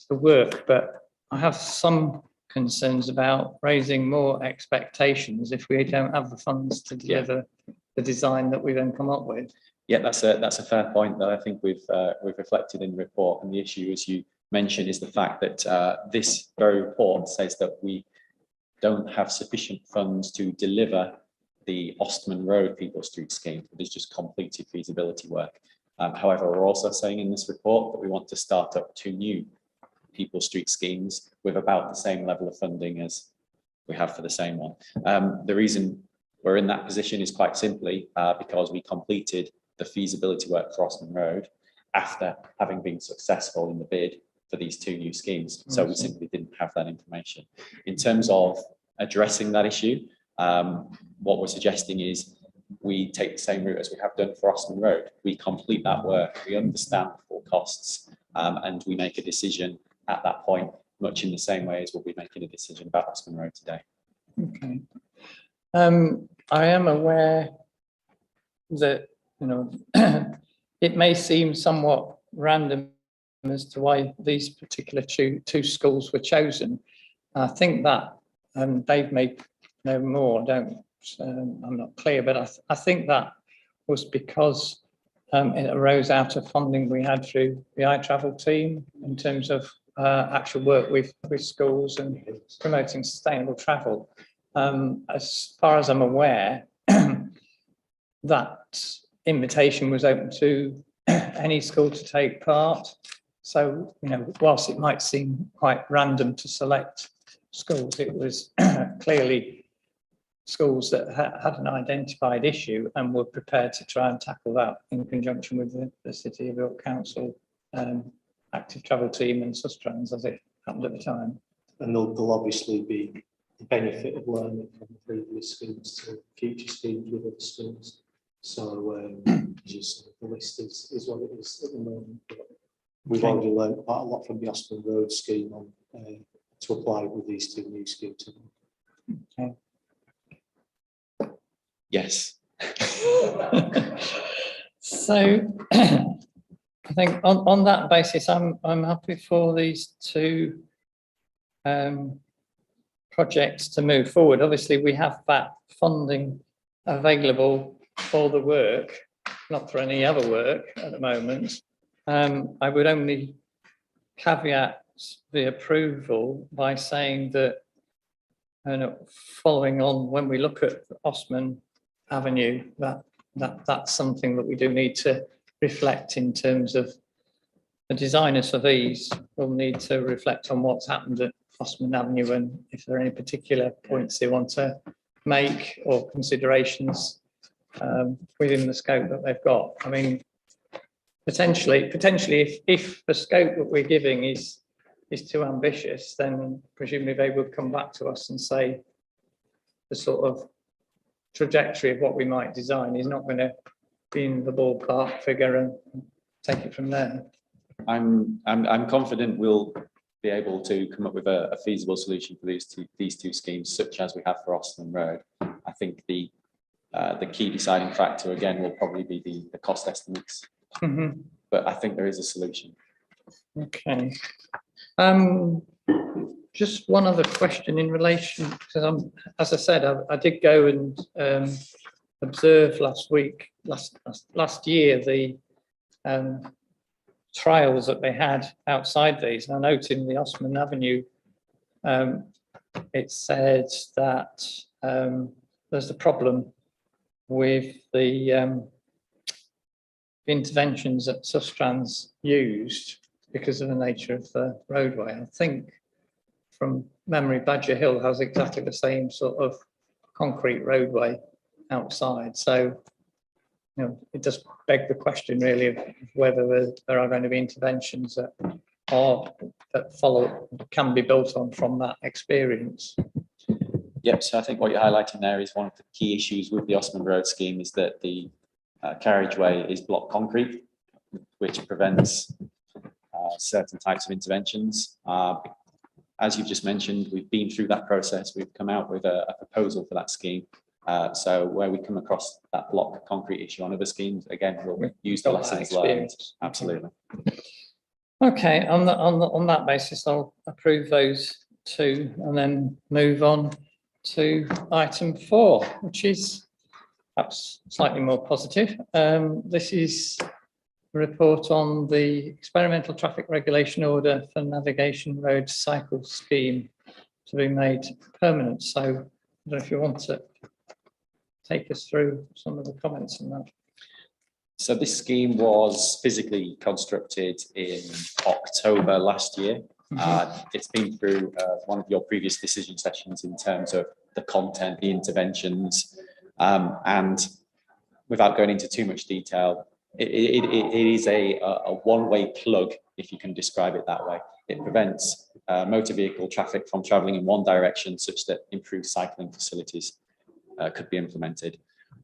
the work, but I have some concerns about raising more expectations if we don't have the funds to deliver the design that we then come up with. Yeah, that's a fair point that I think we've reflected in the report. And the issue, as you mentioned, is the fact that this very report says that we don't have sufficient funds to deliver the Ostman Road People Street scheme. There's just completed feasibility work. However, we're also saying in this report that we want to start up 2 new People Street schemes with about the same level of funding as we have for the same one. The reason we're in that position is quite simply because we completed the feasibility work for Ostman Road after having been successful in the bid for these 2 new schemes. So we simply didn't have that information. In terms of addressing that issue, what we're suggesting is we take the same route as we have done for Ostman Road. We complete that work, we understand the full costs, and we make a decision at that point, much in the same way as we'll be making a decision about Ostman Road today. Okay. I am aware that, you know, it may seem somewhat random as to why these particular 2 schools were chosen. I think that Dave may know more, I'm not clear, but I think that was because it arose out of funding we had through the iTravel team in terms of actual work with schools and promoting sustainable travel. As far as I'm aware, that invitation was open to any school to take part. So, you know, whilst it might seem quite random to select schools, it was clearly schools that had an identified issue and were prepared to try and tackle that in conjunction with the City of York Council active travel team and Sustrans, as it happened at the time. And there'll obviously be the benefit of learning from the previous schemes to future schemes with other schools. So just the list is what it is at the moment. But we've already learned quite a lot from the Ostman Road scheme on to apply with these 2 new schemes. Okay. Yes. So I think on that basis, I'm happy for these 2 projects to move forward. Obviously, we have that funding available for the work, not for any other work at the moment. I would only caveat the approval by saying that, following on when we look at Ostman Avenue, that's something that we do need to reflect in terms of the designers of these will need to reflect on what's happened at Ostman Avenue and if there are any particular points they want to make or considerations within the scope that they've got. I mean, potentially, if the scope that we're giving is too ambitious, then presumably they would come back to us and say the sort of trajectory of what we might design is not going to be in the ballpark figure and take it from there. I'm confident we'll be able to come up with a feasible solution for these two schemes, such as we have for Austin Road. I think the key deciding factor again will probably be the cost estimates, but I think there is a solution. Okay. Just one other question in relation, because as I said, I did go and observe last year, the trials that they had outside these. And I note in the Osman Avenue, it said that there's a problem with the interventions that Sustrans used because of the nature of the roadway. I think from memory, Badger Hill has exactly the same sort of concrete roadway outside. So, you know, it does beg the question really of whether there are going to be interventions that can be built on from that experience. Yep, so I think what you're highlighting there is one of the key issues with the Osman Road scheme is that the carriageway is block concrete, which prevents certain types of interventions. As you've just mentioned, we've been through that process. We've come out with a proposal for that scheme. So where we come across that block concrete issue on other schemes, again, we'll use the lessons learned. Absolutely. Okay, on that basis, I'll approve those two and then move on to item 4, which is perhaps slightly more positive. This is a report on the experimental traffic regulation order for navigation road cycle scheme to be made permanent. So I don't know if you want to take us through some of the comments on that. So this scheme was physically constructed in October last year. It's been through one of your previous decision sessions in terms of the content, the interventions, and without going into too much detail, it is a one-way plug, if you can describe it that way. It prevents motor vehicle traffic from travelling in one direction such that improved cycling facilities could be implemented.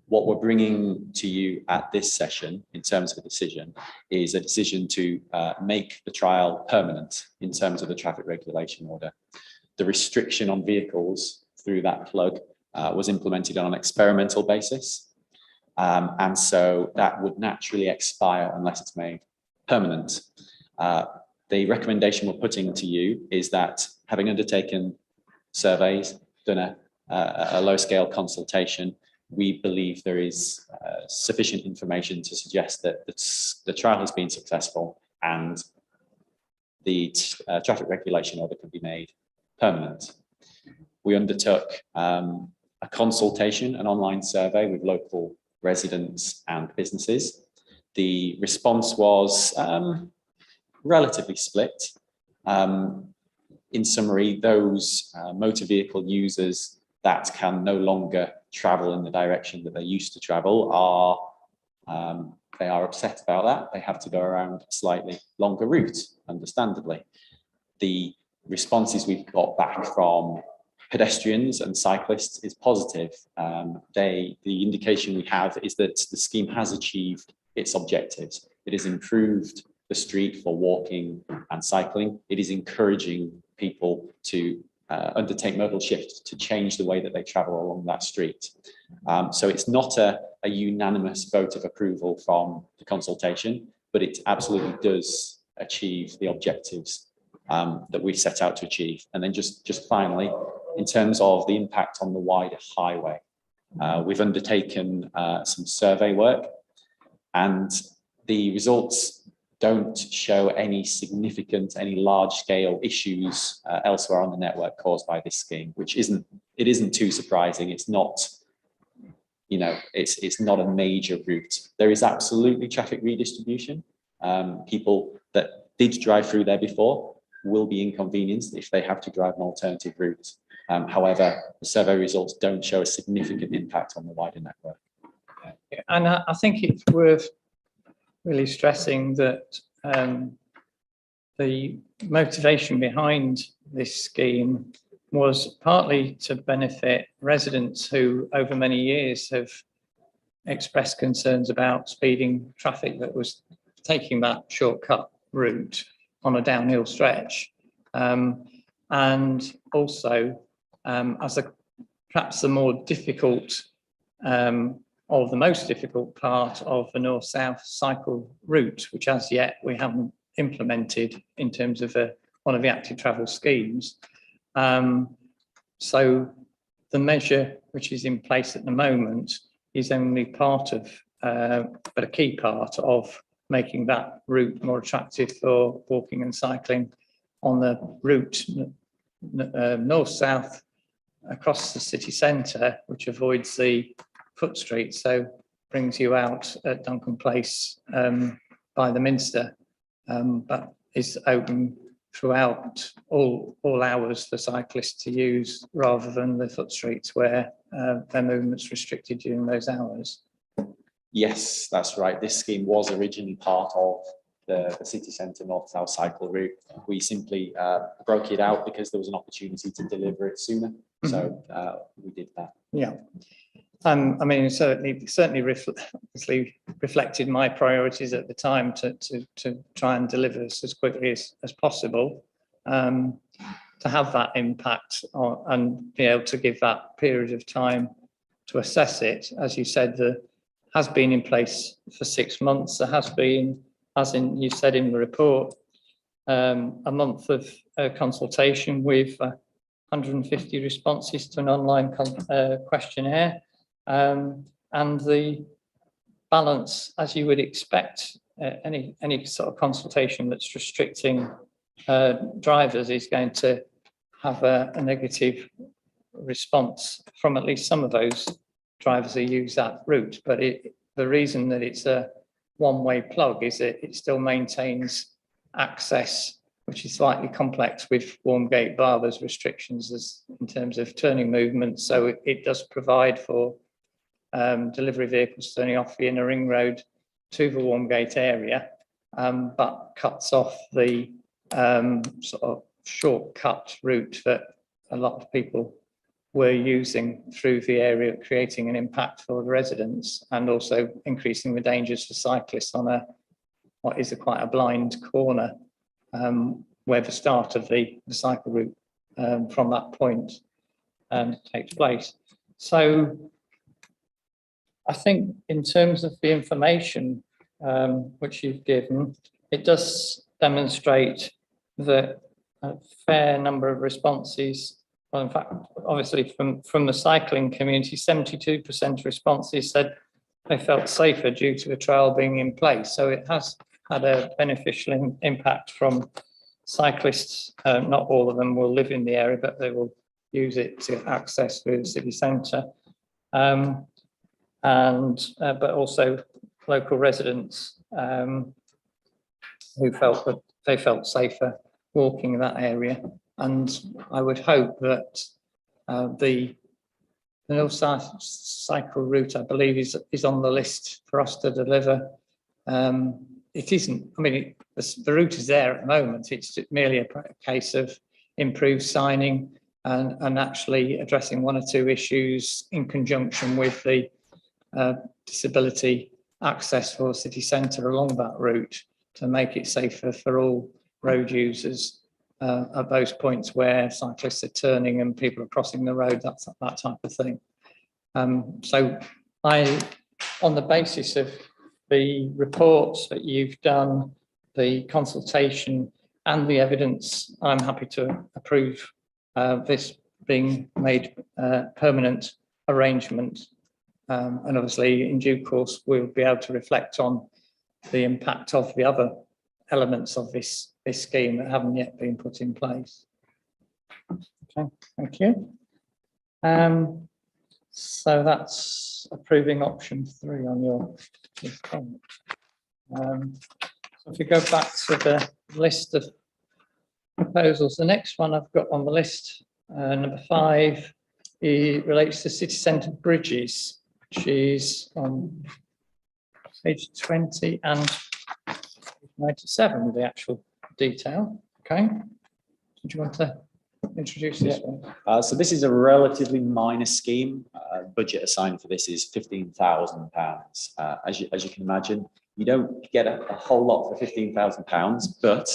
What we're bringing to you at this session in terms of a decision is a decision to make the trial permanent in terms of the traffic regulation order. The restriction on vehicles through that plug was implemented on an experimental basis. And so that would naturally expire unless it's made permanent. The recommendation we're putting to you is that having undertaken surveys, done a low-scale consultation, we believe there is sufficient information to suggest that the trial has been successful and the traffic regulation order can be made permanent. We undertook a consultation, an online survey with local residents and businesses. The response was relatively split. In summary, those motor vehicle users that can no longer travel in the direction that they used to travel they are upset about that. They have to go around a slightly longer route, understandably. The responses we've got back from pedestrians and cyclists is positive. The indication we have is that the scheme has achieved its objectives. It has improved the street for walking and cycling. It is encouraging people to undertake modal shift to change the way that they travel along that street. So it's not a unanimous vote of approval from the consultation, but it absolutely does achieve the objectives that we set out to achieve. And then just finally, in terms of the impact on the wider highway, we've undertaken some survey work, and the results don't show any large-scale issues elsewhere on the network caused by this scheme, which isn't too surprising. It's not, it's not a major route. There is absolutely traffic redistribution. People that did drive through there before will be inconvenienced if they have to drive an alternative route. However, the survey results don't show a significant impact on the wider network. And I think it's worth really stressing that the motivation behind this scheme was partly to benefit residents who over many years have expressed concerns about speeding traffic that was taking that shortcut route on a downhill stretch. And also as perhaps the more difficult or the most difficult part of the north-south cycle route, which as yet we haven't implemented in terms of one of the active travel schemes. So the measure which is in place at the moment is only part of, but a key part of making that route more attractive for walking and cycling on the route north-south across the city centre, which avoids the foot street, so brings you out at Duncan Place by the Minster, but is open throughout all hours for cyclists to use, rather than the foot streets where their movement's restricted during those hours. Yes, that's right. This scheme was originally part of the city centre north-south cycle route. We simply broke it out because there was an opportunity to deliver it sooner. So we did that. Yeah. I mean, certainly reflected my priorities at the time to try and deliver this as quickly as possible, to have that impact on, and be able to give that period of time to assess it. As you said, there has been in place for 6 months. There has been, as you said in the report, a month of consultation with 150 responses to an online questionnaire. And the balance, as you would expect, any sort of consultation that's restricting drivers is going to have a negative response from at least some of those drivers who use that route. But the reason that it's a one-way plug is that it still maintains access, which is slightly complex with Warmgate Bar. There's restrictions in terms of turning movements, so it does provide for delivery vehicles turning off the inner ring road to the Warmgate area, but cuts off the sort of shortcut route that a lot of people were using through the area, creating an impact for the residents and also increasing the dangers for cyclists on what is quite a blind corner, where the start of the cycle route from that point takes place. So I think in terms of the information which you've given, it does demonstrate that a fair number of responses, well, in fact, obviously from the cycling community, 72% of responses said they felt safer due to the trail being in place. So it has had a beneficial impact from cyclists. Not all of them will live in the area, but they will use it to access through the city centre. But also local residents who felt that they felt safer walking in that area. And I would hope that the North South cycle route, I believe, is on the list for us to deliver. It isn't, I mean, the route is there at the moment. It's merely a case of improved signing and actually addressing one or two issues in conjunction with the disability access for city centre along that route to make it safer for all road users at those points where cyclists are turning and people are crossing the road, that type of thing. So on the basis of the reports that you've done, the consultation and the evidence, I'm happy to approve this being made permanent arrangement. And obviously in due course, we'll be able to reflect on the impact of the other elements of this scheme that haven't yet been put in place. Okay, thank you. So that's approving option 3 on your comment. So if you go back to the list of proposals, the next one I've got on the list, number 5, it relates to city centre bridges, which is on page 20 and 97, the actual detail. Okay, do you want to introduce this one? So this is a relatively minor scheme. Budget assigned for this is £15,000. As you can imagine, you don't get a whole lot for £15,000, but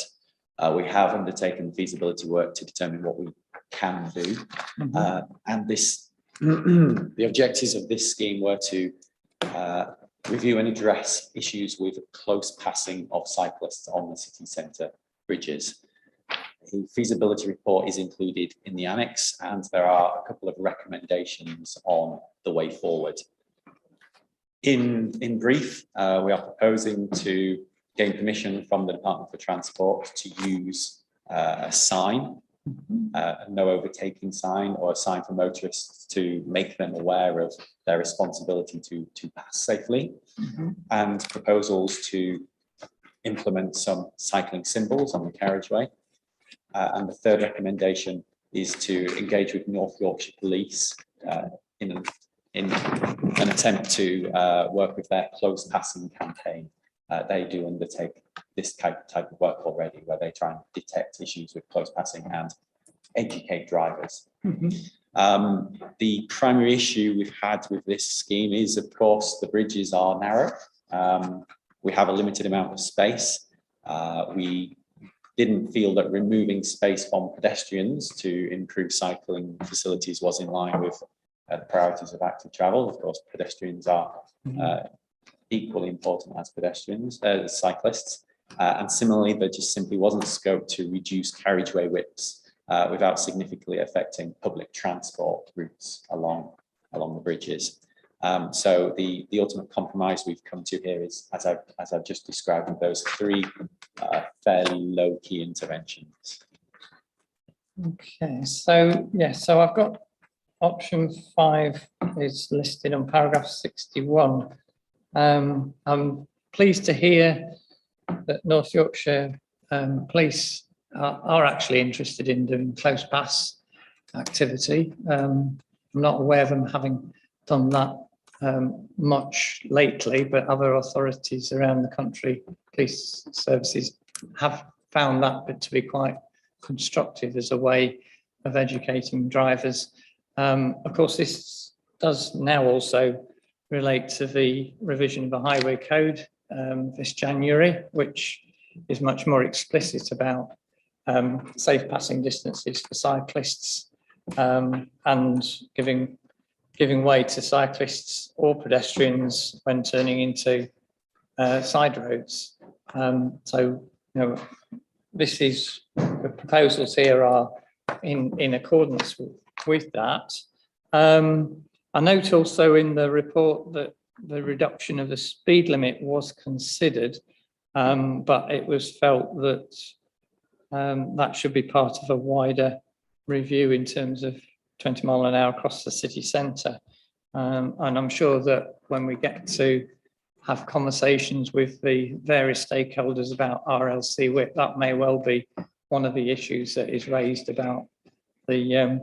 we have undertaken feasibility work to determine what we can do. And this, the objectives of this scheme were to review and address issues with close passing of cyclists on the city centre bridges. The feasibility report is included in the annex, and there are a couple of recommendations on the way forward. In brief, we are proposing to gain permission from the Department for Transport to use a sign, a no overtaking sign, or a sign for motorists to make them aware of their responsibility to pass safely, and proposals to implement some cycling symbols on the carriageway. And the third recommendation is to engage with North Yorkshire Police in an attempt to work with their close passing campaign. They do undertake this type of work already, where they try and detect issues with close passing and educate drivers. The primary issue we've had with this scheme is, of course, the bridges are narrow. We have a limited amount of space. We didn't feel that removing space from pedestrians to improve cycling facilities was in line with the priorities of active travel. Of course, pedestrians are equally important as cyclists. And similarly, there just simply wasn't scope to reduce carriageway widths without significantly affecting public transport routes along the bridges. So the ultimate compromise we've come to here is, as I've just described, with those three fairly low key interventions. Okay, so so I've got option 5 is listed on paragraph 61. I'm pleased to hear that North Yorkshire Police are actually interested in doing close pass activity. I'm not aware of them having done that much lately, but other authorities around the country, police services, have found that to be quite constructive as a way of educating drivers. Of course, this does now also relate to the revision of the highway code this January, which is much more explicit about safe passing distances for cyclists and giving way to cyclists or pedestrians when turning into side roads. So, this is, the proposals here are in accordance with that. I note also in the report that the reduction of the speed limit was considered, but it was felt that that should be part of a wider review in terms of 20 miles an hour across the city centre. And I'm sure that when we get to have conversations with the various stakeholders about RLC width, that may well be one of the issues that is raised about the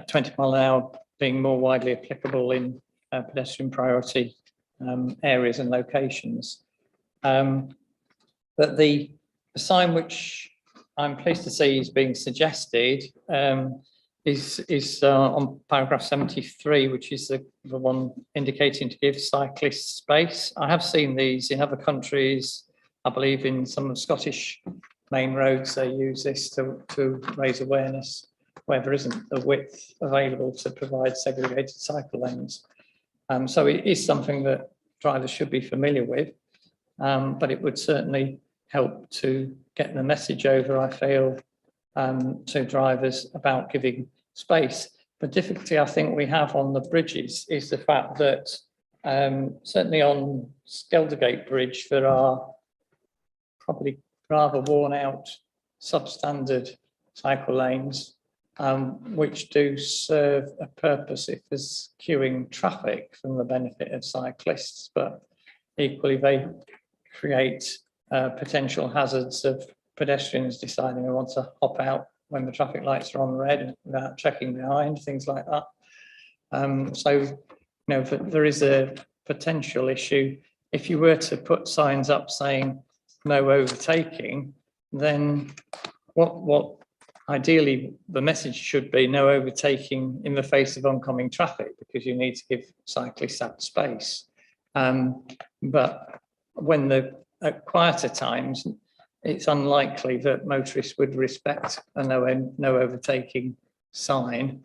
20 miles an hour being more widely applicable in pedestrian priority areas and locations. But the sign which I'm pleased to see is being suggested is on paragraph 73, which is the one indicating to give cyclists space. I have seen these in other countries. I believe in some of the Scottish main roads, they use this to raise awareness where there isn't the width available to provide segregated cycle lanes. So it is something that drivers should be familiar with, but it would certainly help to get the message over, I feel, to drivers about giving space. The difficulty I think we have on the bridges is the fact that certainly on Skeldergate Bridge, there are probably rather worn out substandard cycle lanes, which do serve a purpose if there's queuing traffic from the benefit of cyclists, but equally they create potential hazards of pedestrians deciding they want to hop out when the traffic lights are on red without checking behind, things like that. So, there is a potential issue. If you were to put signs up saying no overtaking, then what ideally, the message should be no overtaking in the face of oncoming traffic, because you need to give cyclists that space. But when at quieter times, it's unlikely that motorists would respect a no overtaking sign.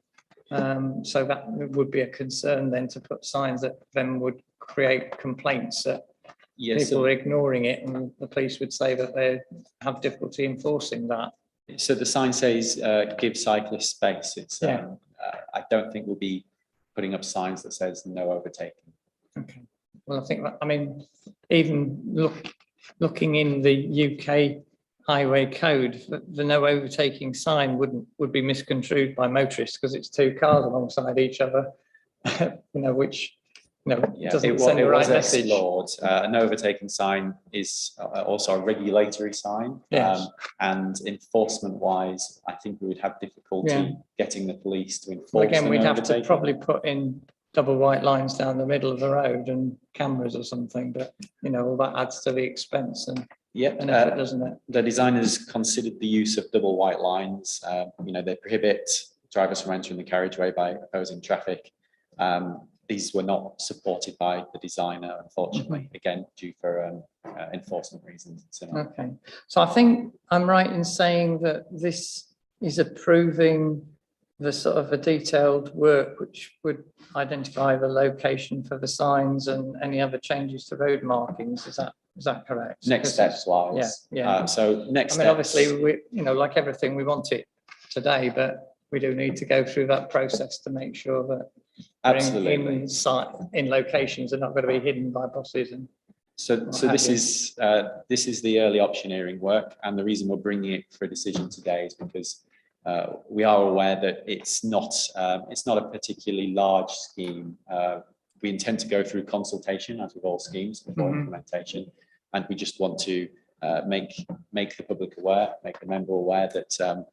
So that would be a concern then, to put signs that then would create complaints that people are ignoring it, and the police would say that they have difficulty enforcing that. So the sign says give cyclists space. It's I don't think we'll be putting up signs that says no overtaking. Okay. Well, I think that, I mean, even looking in the UK highway code, the no overtaking sign would be misconstrued by motorists, because it's two cars alongside each other, which doesn't send the right message. No overtaking sign is also a regulatory sign. Yes. And enforcement wise, I think we would have difficulty getting the police to enforce. Well, again, we'd have to probably put in double white lines down the middle of the road and cameras or something, but all that adds to the expense and effort, doesn't it? The designers considered the use of double white lines. They prohibit drivers from entering the carriageway by opposing traffic. These were not supported by the designer, unfortunately, again, due for enforcement reasons. Okay, so I think I'm right in saying that this is approving the sort of a detailed work which would identify the location for the signs and any other changes to road markings. Is that correct? Next steps wise. So next steps. Obviously, we, like everything, we want it today, but we do need to go through that process to make sure that absolutely in locations are not going to be hidden by buses. And so this is the early optioneering work, and the reason we're bringing it for a decision today is because we are aware that it's not a particularly large scheme. We intend to go through consultation, as with all schemes, before implementation, and we just want to make the public aware, make the member aware that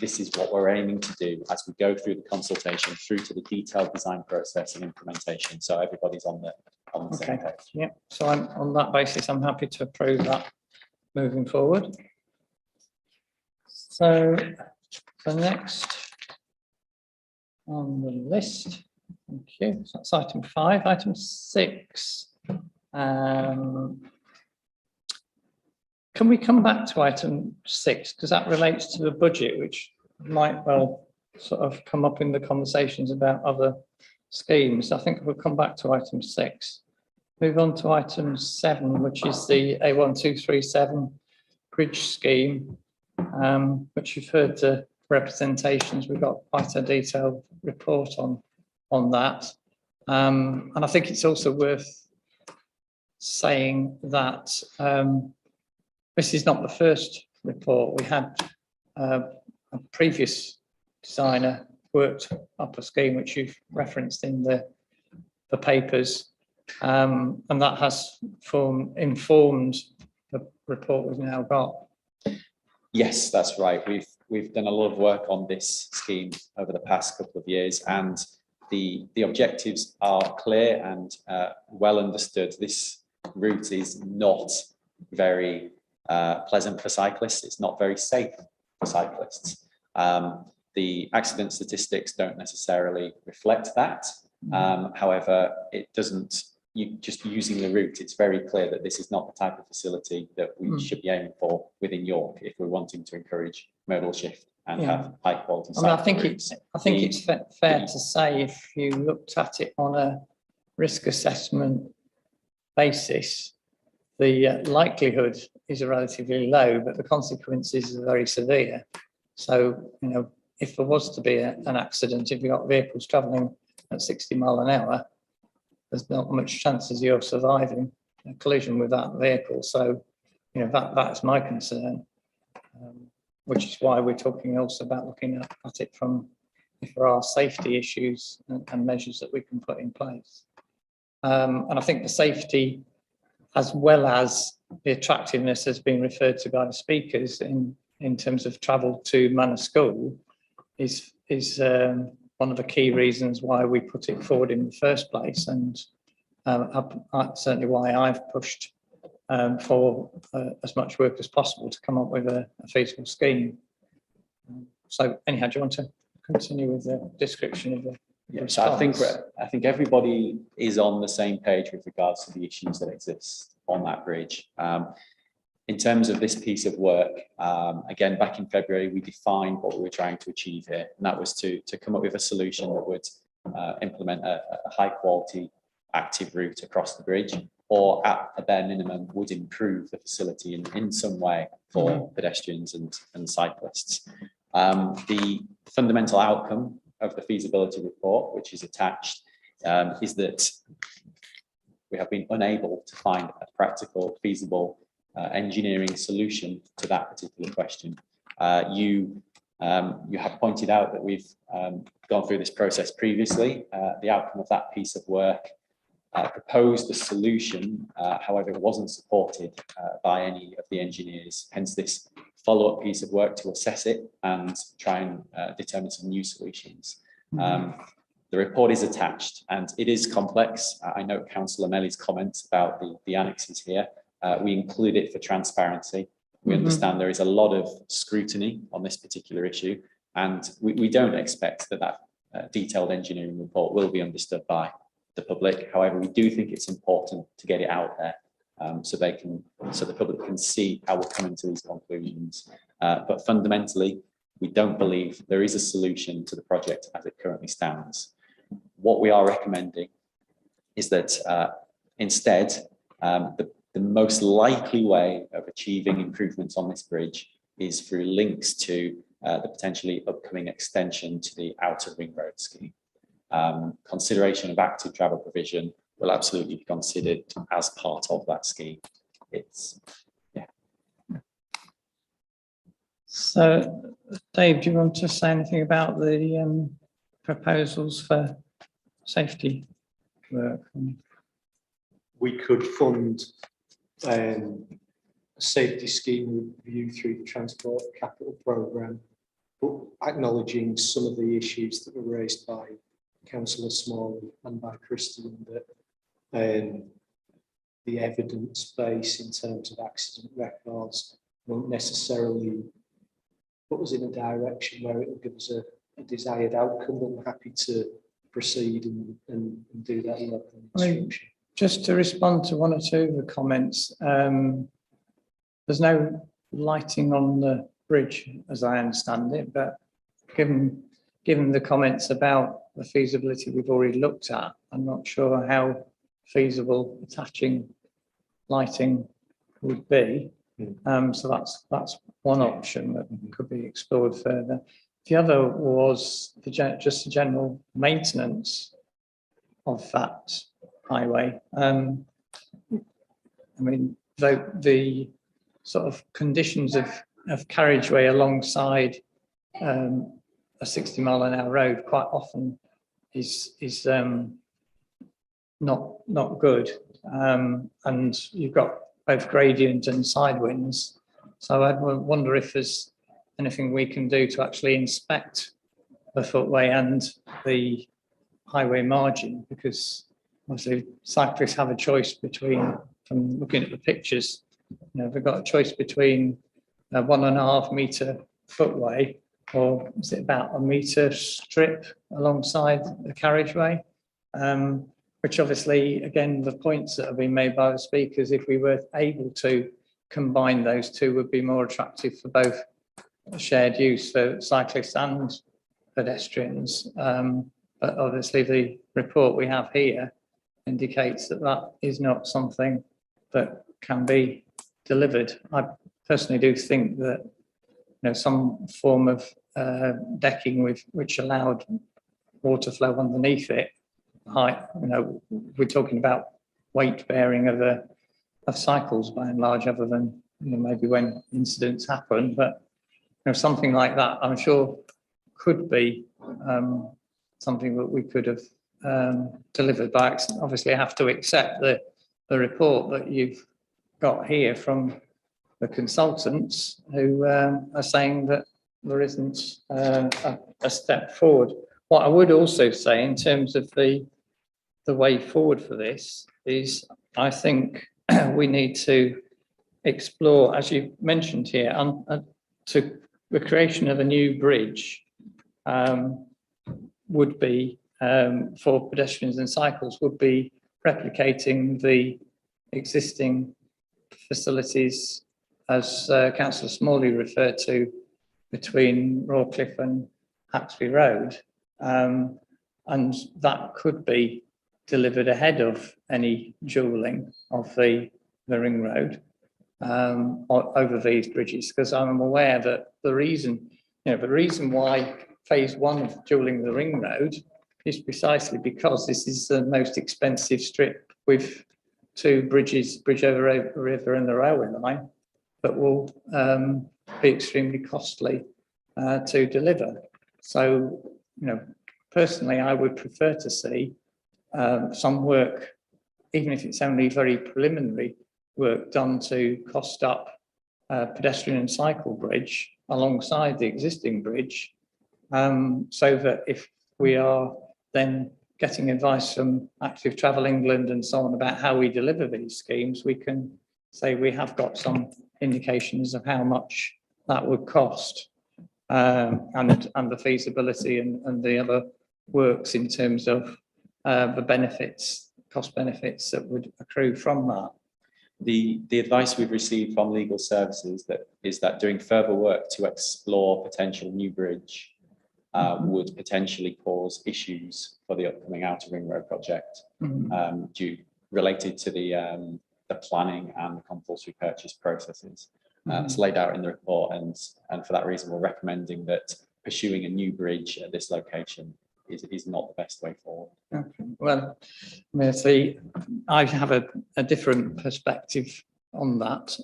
this is what we're aiming to do as we go through the consultation through to the detailed design process and implementation. So everybody's on the same page. Yeah. So on that basis, I'm happy to approve that moving forward. So the next on the list, thank you. So that's item 5. Item 6. Can we come back to item 6, because that relates to the budget, which might well sort of come up in the conversations about other schemes. I think we'll come back to item 6. Move on to item 7, which is the A1237 bridge scheme, which you've heard the representations. We've got quite a detailed report on that. And I think it's also worth saying that this is not the first report. We had a previous designer worked up a scheme which you've referenced in the papers, and that has informed the report we've now got. Yes, that's right. We've done a lot of work on this scheme over the past couple of years, and the objectives are clear and well understood. This route is not very pleasant for cyclists. It's not very safe for cyclists. The accident statistics don't necessarily reflect that. However, it doesn't. Just using the route, it's very clear that this is not the type of facility that we should be aiming for within York if we're wanting to encourage modal shift and have high quality. I think it's fair to say, if you looked at it on a risk assessment basis, the likelihood is relatively low, but the consequences are very severe. So, if there was to be an accident, if you've got vehicles travelling at 60 miles an hour, there's not much chances you're surviving a collision with that vehicle. So, that's my concern, which is why we're talking also about looking at it from if there are safety issues and measures that we can put in place. And I think the safety, as well as the attractiveness, has been referred to by the speakers in terms of travel to Manor School, is one of the key reasons why we put it forward in the first place, and certainly why I've pushed for as much work as possible to come up with a feasible scheme. So anyhow, do you want to continue with the description of the So I think everybody is on the same page with regards to the issues that exist on that bridge. In terms of this piece of work, again, back in February, we defined what we were trying to achieve here, and that was to come up with a solution that would implement a high quality active route across the bridge, or at a bare minimum would improve the facility in some way for pedestrians and cyclists. The fundamental outcome of the feasibility report, which is attached, is that we have been unable to find a practical, feasible engineering solution to that particular question. You have pointed out that we've gone through this process previously. The outcome of that piece of work proposed the solution, however, it wasn't supported by any of the engineers, hence this follow-up piece of work to assess it and try and determine some new solutions. The report is attached and it is complex. I note Councillor Melly's comments about the annexes here. We include it for transparency. We understand there is a lot of scrutiny on this particular issue, and we don't expect that detailed engineering report will be understood by the public. However, we do think it's important to get it out there so the public can see how we're coming to these conclusions. But fundamentally, we don't believe there is a solution to the project as it currently stands. What we are recommending is that instead, the most likely way of achieving improvements on this bridge is through links to the potentially upcoming extension to the outer ring road scheme. Consideration of active travel provision will absolutely be considered as part of that scheme. So, Dave, do you want to say anything about the proposals for safety work? We could fund a safety scheme review through the Transport Capital Programme, but acknowledging some of the issues that were raised by Councillor Smalley and by Christian, that the evidence base in terms of accident records won't necessarily put us in a direction where it will give us a desired outcome, but we're happy to proceed and do that in open instruction. Just to respond to one or two of the comments, there's no lighting on the bridge as I understand it, but given the comments about the feasibility we've already looked at, I'm not sure how feasible attaching lighting would be. So that's one option that could be explored further. The other was just the general maintenance of that highway. I mean, the sort of conditions of carriageway alongside a 60-mile-an-hour road quite often is not good, and you've got both gradient and side winds. So I wonder if there's anything we can do to actually inspect the footway and the highway margin, because obviously cyclists have a choice between, from looking at the pictures, they've got a choice between a 1.5 metre footway, or is it about a metre strip alongside the carriageway? Which obviously, again, the points that have been made by the speakers, if we were able to combine those two, would be more attractive for both shared use for cyclists and pedestrians. But obviously the report we have here indicates that that is not something that can be delivered. I personally do think that some form of decking which allowed water flow underneath it, we're talking about weight bearing of cycles by and large, other than maybe when incidents happen, but something like that I'm sure could be something that we could have delivered. But obviously I have to accept the report that you've got here from the consultants who are saying that there isn't a step forward. What I would also say in terms of the way forward for this is, I think we need to explore, as you mentioned here, to the creation of a new bridge would be for pedestrians and cycles would be replicating the existing facilities as Councillor Smalley referred to between Rawcliffe and Haxby Road, and that could be delivered ahead of any dualling of the ring road over these bridges, because I'm aware that the reason why phase one of dualling the ring road is precisely because this is the most expensive strip with two bridges, bridge over the river and the railway line, that will be extremely costly to deliver. So, personally, I would prefer to see some work, even if it's only very preliminary work, done to cost up pedestrian and cycle bridge alongside the existing bridge, so that if we are then getting advice from Active Travel England and so on about how we deliver these schemes, we can say we have got some indications of how much that would cost, and the feasibility and the other works in terms of the benefits, cost benefits that would accrue from that. The advice we've received from legal services is that doing further work to explore potential new bridge would potentially cause issues for the upcoming Outer Ring Road project, related to the planning and the compulsory purchase processes. It's laid out in the report, and for that reason, we're recommending that pursuing a new bridge at this location is not the best way forward. Okay. Well, see, I have a different perspective on that,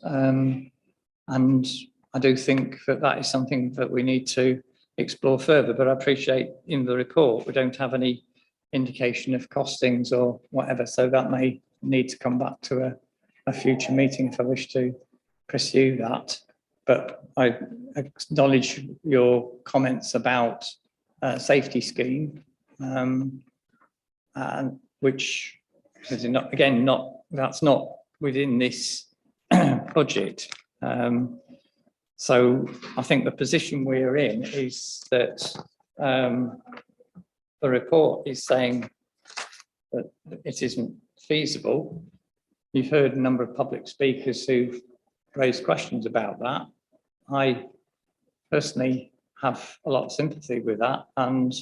and I do think that is something that we need to explore further. But I appreciate in the report we don't have any indication of costings or whatever, so that may need to come back to a future meeting if I wish to pursue that. But I acknowledge your comments about safety scheme, and which is that's not within this budget. So I think the position we're in is that the report is saying that it isn't feasible. You've heard a number of public speakers who've raised questions about that. I personally have a lot of sympathy with that, and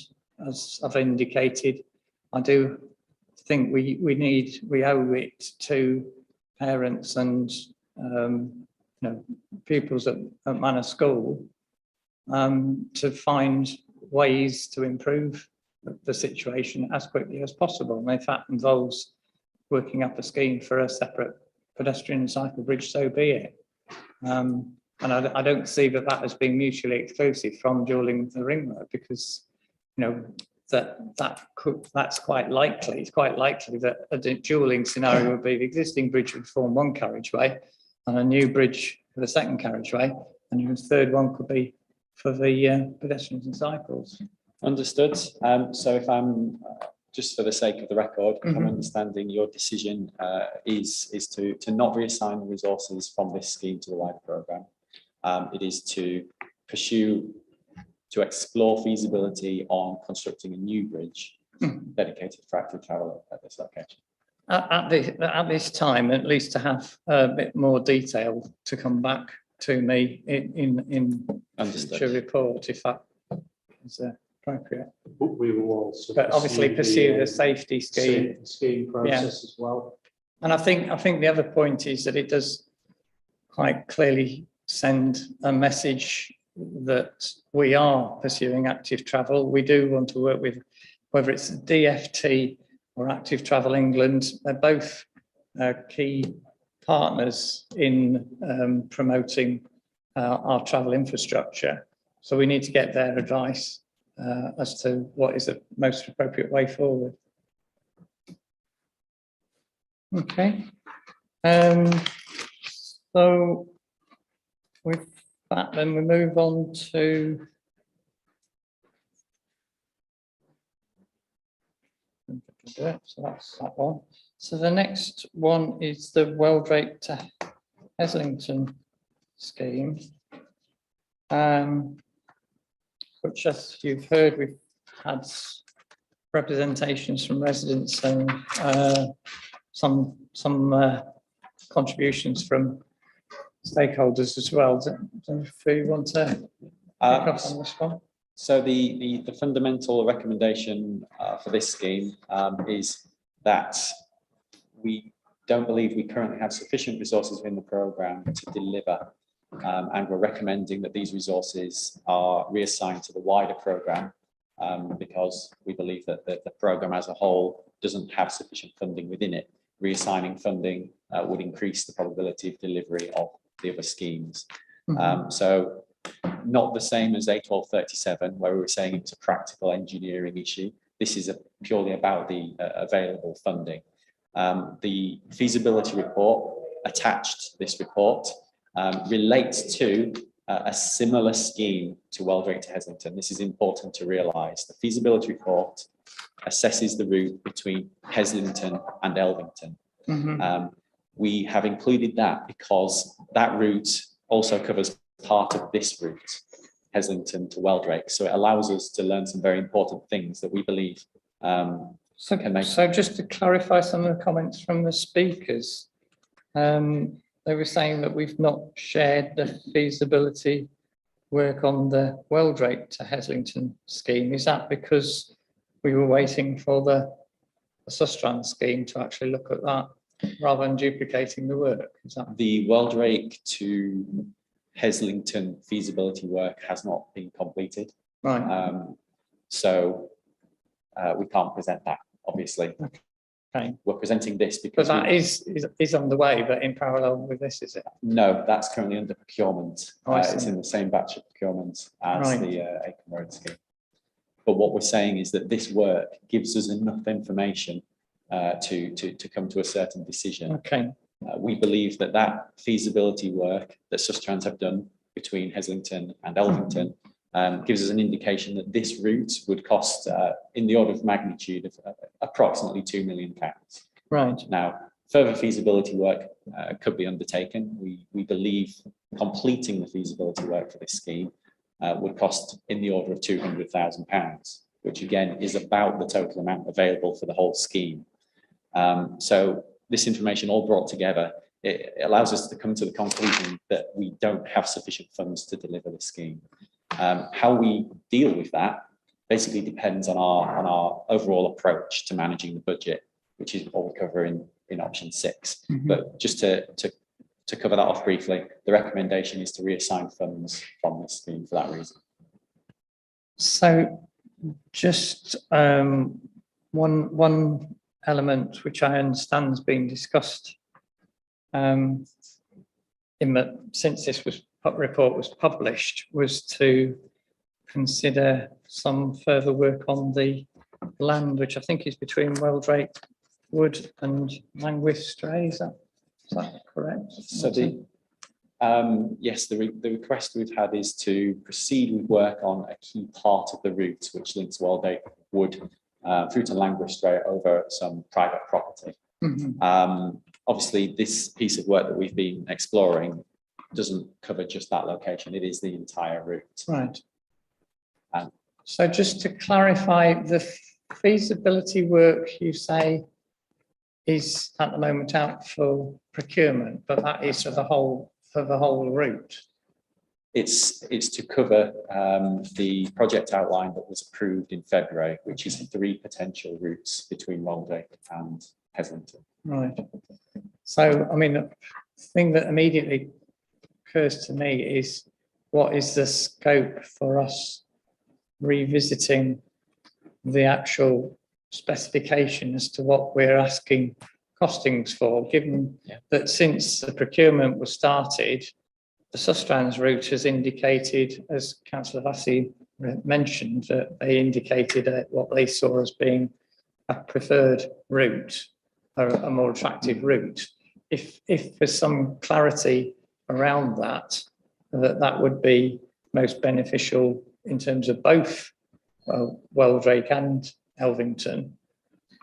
as I've indicated, I do think we owe it to parents and pupils at Manor School to find ways to improve the situation as quickly as possible. And if that involves working up a scheme for a separate pedestrian and cycle bridge, so be it. And I don't see that has been mutually exclusive from dualling the ring road, because that's quite likely. It's quite likely that a dualling scenario would be the existing bridge would form one carriageway and a new bridge for the second carriageway, and your third one could be for the pedestrians and cycles. Understood. So if I'm just for the sake of the record, if I'm understanding your decision is to not reassign the resources from this scheme to the wider programme. It is to explore feasibility on constructing a new bridge dedicated for active travel at this location. At this time, at least to have a bit more detail to come back to me in future report, if that is appropriate. We will also, but obviously pursue the safety scheme process as well. And I think the other point is that it does quite clearly send a message that we are pursuing active travel. We do want to work with, whether it's DFT or Active Travel England, they're both key partners in promoting our travel infrastructure. So we need to get their advice as to what is the most appropriate way forward. Okay. So with that, then we move on to do it. So that's that one. So the next one is the Weldrake to Heslington scheme, which, as you've heard, we've had representations from residents and some contributions from stakeholders as well. If you want to pick up on this one. So the fundamental recommendation for this scheme is that we don't believe we currently have sufficient resources within the programme to deliver, and we're recommending that these resources are reassigned to the wider programme because we believe that the programme as a whole doesn't have sufficient funding within it. Reassigning funding would increase the probability of delivery of the other schemes. So not the same as A1237, where we were saying it's a practical engineering issue. This is purely about the available funding. The feasibility report attached to this report relates to a similar scheme to Weldrake to Heslington. This is important to realise. The feasibility report assesses the route between Heslington and Elvington. We have included that because that route also covers part of this route, Heslington to Weldrake. So it allows us to learn some very important things that we believe can make. So just to clarify some of the comments from the speakers, they were saying that we've not shared the feasibility work on the Weldrake to Heslington scheme. Is that because we were waiting for the Sustrans scheme to actually look at that rather than duplicating the work? Is that the Weldrake to Heslington feasibility work has not been completed? right? So we can't present that, obviously. Okay. We're presenting this But because that is on the way, but in parallel with this, is it? no, that's currently under procurement. Oh, I It's see. in the same batch of procurement as Right. the Acomb Road scheme. But what we're saying is that this work gives us enough information to come to a certain decision. Okay. We believe that that feasibility work that Sustrans have done between Heslington and Elvington gives us an indication that this route would cost in the order of magnitude of approximately £2 million. Right. Now, further feasibility work could be undertaken. We believe completing the feasibility work for this scheme would cost in the order of £200,000, which again is about the total amount available for the whole scheme. So this information all brought together, it allows us to come to the conclusion that we don't have sufficient funds to deliver the scheme. How we deal with that basically depends on our overall approach to managing the budget, which is what we cover in option 6. But just to cover that off briefly, the recommendation is to reassign funds from this scheme for that reason. So just one element which I understand has been discussed since this report was published was to consider some further work on the land, which I think is between Weldrake Wood and Langwith Stray. Is that correct? So yes, the request we've had is to proceed with work on a key part of the route which links Weldrake Wood through to Langwith Stray over some private property. Obviously, this piece of work that we've been exploring doesn't cover just that location. It is the entire route. Right. So just to clarify, the feasibility work you say is at the moment out for procurement, but that is for the whole route. It's to cover the project outline that was approved in February, which is 3 potential routes between Weldrake and Heslington. Right. So, I mean, the thing that immediately occurs to me is what is the scope for us revisiting the actual specification as to what we're asking costings for, given that since the procurement was started, the Sustrans route has indicated, as Councillor Vassy mentioned, that they indicated what they saw as being a preferred route, or a more attractive route. If there's some clarity around that would be most beneficial in terms of both Weldrake and Elvington,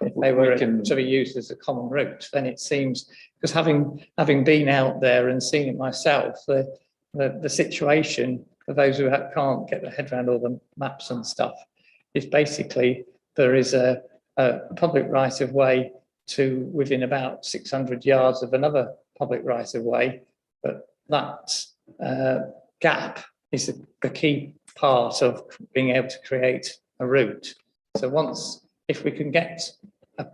if they were We can- to be used as a common route, then it seems, because having been out there and seen it myself, the situation for those who can't get their head around all the maps and stuff is basically there is a public right of way to within about 600 yards of another public right of way, but that gap is the key part of being able to create a route. So if we can get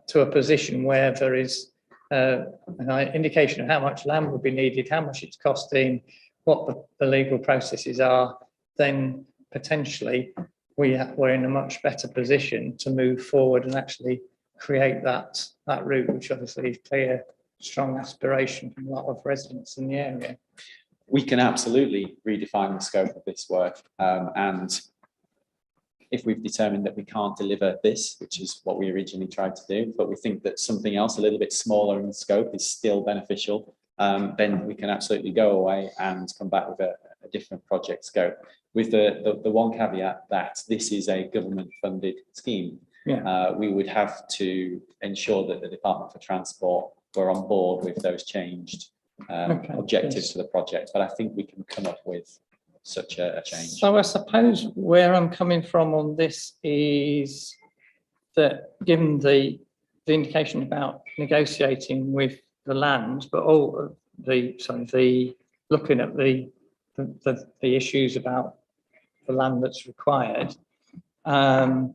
to a position where there is an indication of how much land would be needed, how much it's costing, what the legal processes are, then potentially we're in a much better position to move forward and actually create that route, which obviously is clear, strong aspiration from a lot of residents in the area. We can absolutely redefine the scope of this work, and if we've determined that we can't deliver this, which is what we originally tried to do, but we think that something else a little bit smaller in scope is still beneficial, then we can absolutely go away and come back with a different project scope, with the one caveat that this is a government funded scheme. Yeah. We would have to ensure that the Department for Transport were on board with those changed objectives for the project, but I think we can come up with such a change. So I suppose where I'm coming from on this is that given the indication about negotiating with the land, but all the looking at the issues about the land that's required, and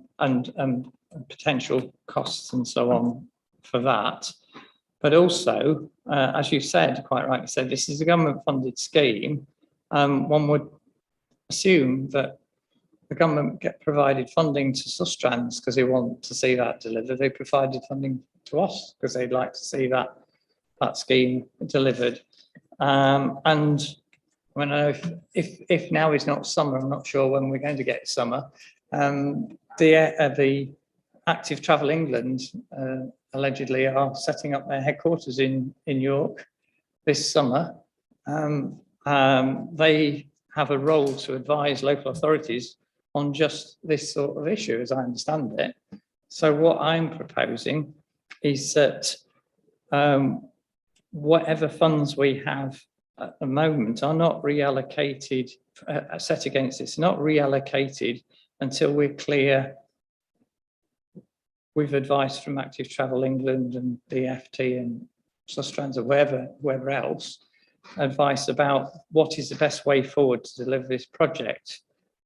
potential costs and so on for that. But also, as you said, quite rightly said, this is a government funded scheme. One would assume that the government provided funding to Sustrans because they want to see that delivered. They provided funding to us because they'd like to see that scheme delivered. And when if now is not summer, I'm not sure when we're going to get summer. The Active Travel England allegedly are setting up their headquarters in York this summer. They have a role to advise local authorities on just this sort of issue, as I understand it. So what I'm proposing is that whatever funds we have at the moment are not reallocated, set against this, not reallocated until we're clear with advice from Active Travel England and DFT and Sustrans or wherever else, advice about what is the best way forward to deliver this project.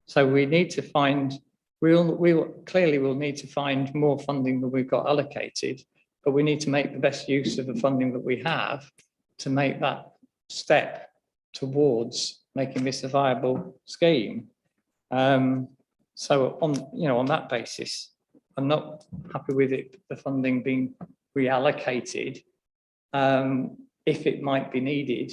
So we need to find, we'll clearly need to find more funding than we've got allocated, but we need to make the best use of the funding that we have to make that step towards making this a viable scheme. So on that basis, I'm not happy with the funding being reallocated if it might be needed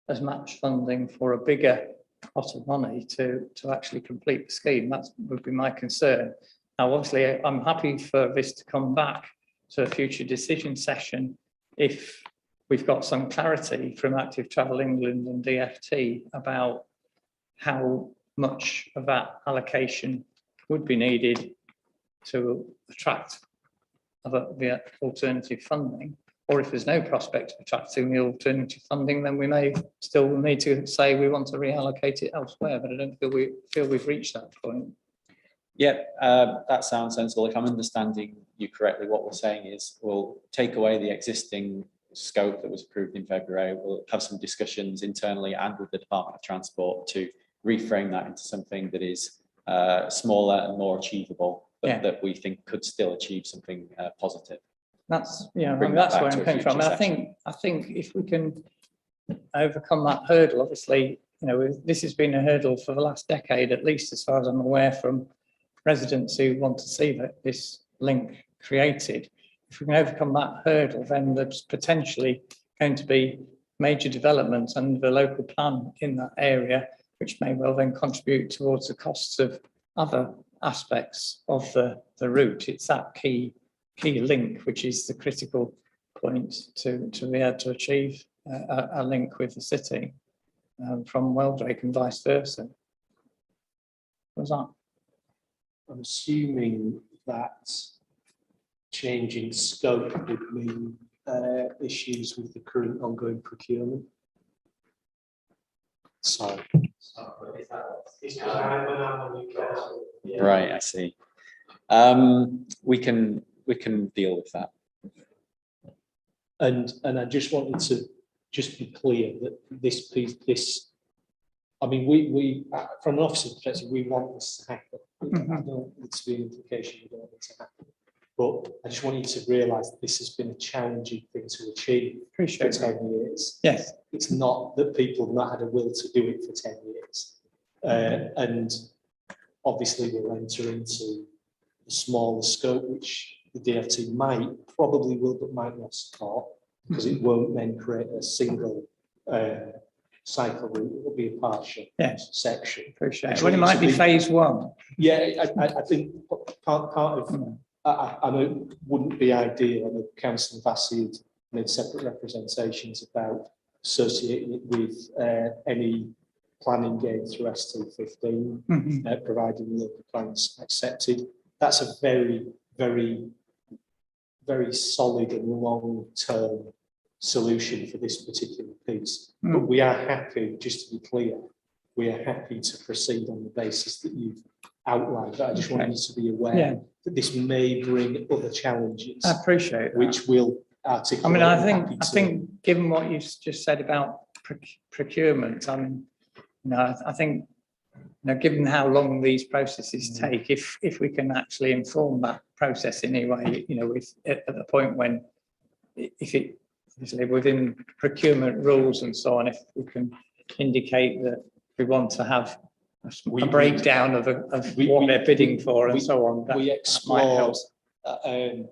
as much funding for a bigger pot of money to actually complete the scheme. That would be my concern. Now, obviously, I'm happy for this to come back to a future decision session if we've got some clarity from Active Travel England and DFT about how much of that allocation would be needed to attract the alternative funding, or if there's no prospect of attracting the alternative funding, then we may still need to say we want to reallocate it elsewhere, but I don't feel we've reached that point. Yeah, that sounds sensible. If I'm understanding you correctly, what we're saying is we'll take away the existing scope that was approved in February. We'll have some discussions internally and with the Department of Transport to reframe that into something that is smaller and more achievable, but that we think could still achieve something positive. That's that's where I'm coming from. And I think if we can overcome that hurdle, obviously, this has been a hurdle for the last decade, at least as far as I'm aware, from residents who want to see this link created. If we can overcome that hurdle, then there's potentially going to be major developments under the local plan in that area, which may well then contribute towards the costs of other aspects of the route. It's that key link, which is the critical point to be able to achieve a link with the city from Weldrake and vice versa. What's that? I'm assuming that changing scope would mean issues with the current ongoing procurement. So. Right, I see. We can deal with that. And I just wanted to just be clear that this piece, I mean, we from an officer perspective, we want this to happen. I don't want it to be an implication we don't want it to happen. But I just want you to realise this has been a challenging thing to achieve for 10 years. Yes. It's not that people have not had a will to do it for 10 years. And obviously we'll enter into the smaller scope, which the DFT probably will, but might not support, because it won't then create a single cycle route. It will be a partial section. Appreciate it. Well, it might be phase one. Yeah, I think part of, I know it wouldn't be ideal. I know Councillor Vassy had made separate representations about associating it with any planning gain through ST15, providing the local plans accepted. That's a very, very, very solid and long-term solution for this particular piece. But we are happy, just to be clear, we are happy to proceed on the basis that you've outlined. But I just want you to be aware that this may bring other challenges. I appreciate that. Which will articulate. I mean, I think given what you just said about procurement, I think, given how long these processes take, if we can actually inform that process in any way, at the point when, if it obviously within procurement rules and so on, if we can indicate that we want to have a breakdown of what they're bidding for and so on. We explored,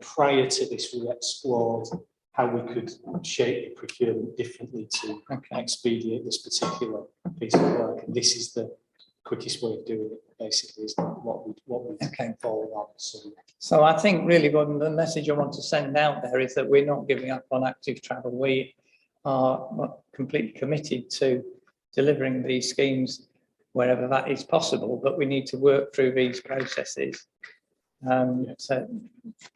prior to this, we explored how we could shape the procurement differently to expedite this particular piece of work. And this is the quickest way of doing it, basically, is what we follow on. So I think really the message I want to send out there is that we're not giving up on active travel. We are completely committed to delivering these schemes wherever that is possible, but we need to work through these processes. So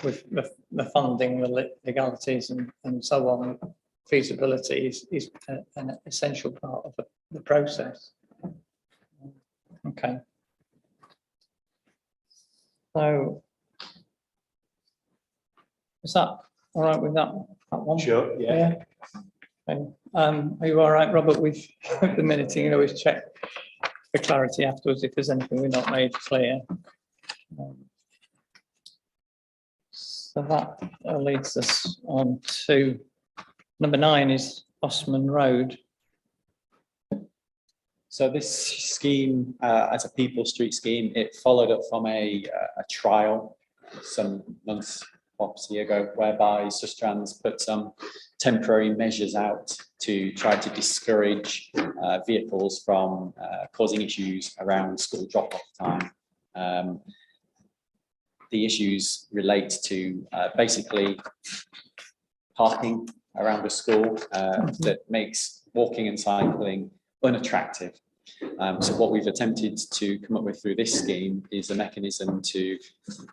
with the funding, the legalities and so on, feasibility is an essential part of the process. Okay. So is that all right with that one? Sure, yeah. Okay. Are you all right, Robert, with the minutes? You can always check for clarity afterwards if there's anything we're not made clear. So that leads us on to number 9 is Osman Road. So this scheme, as a People Street scheme, it followed up from a trial some months, perhaps a year ago, whereby Sustrans put some temporary measures out to try to discourage vehicles from causing issues around school drop-off time. The issues relate to basically parking around the school that makes walking and cycling unattractive. So what we've attempted to come up with through this scheme is a mechanism to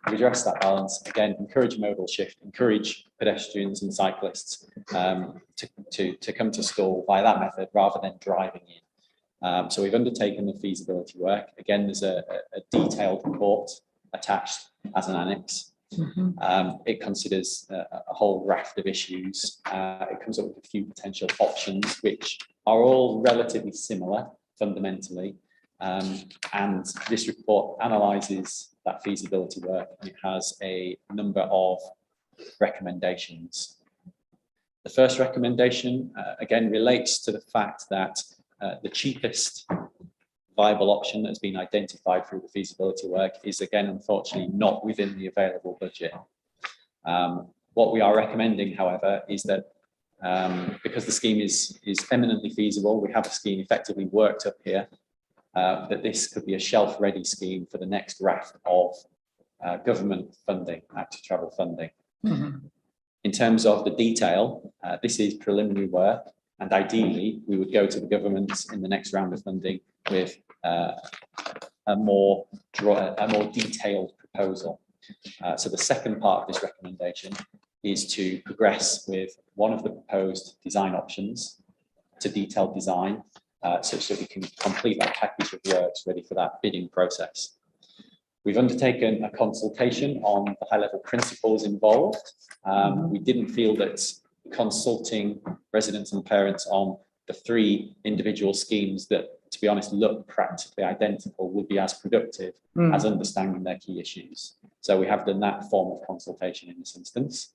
redress that balance. Again, encourage modal shift, encourage pedestrians and cyclists to come to school by that method rather than driving in. So we've undertaken the feasibility work. Again, there's a detailed report attached as an annex. It considers a whole raft of issues. It comes up with a few potential options, which are all relatively similar fundamentally. And this report analyses that feasibility work, and it has a number of recommendations. The first recommendation, again, relates to the fact that the cheapest viable option that has been identified through the feasibility work is, again, unfortunately not within the available budget. What we are recommending, however, is that because the scheme is eminently feasible, we have a scheme effectively worked up here, that this could be a shelf-ready scheme for the next raft of government funding, active travel funding. In terms of the detail, this is preliminary work, and ideally we would go to the government in the next round of funding with a more detailed proposal. So the second part of this recommendation is to progress with one of the proposed design options to detailed design, such that we can complete that package of works ready for that bidding process. We've undertaken a consultation on the high-level principles involved. We didn't feel that consulting residents and parents on the 3 individual schemes that, to be honest, look practically identical would be as productive as understanding their key issues. So we have done that form of consultation in this instance.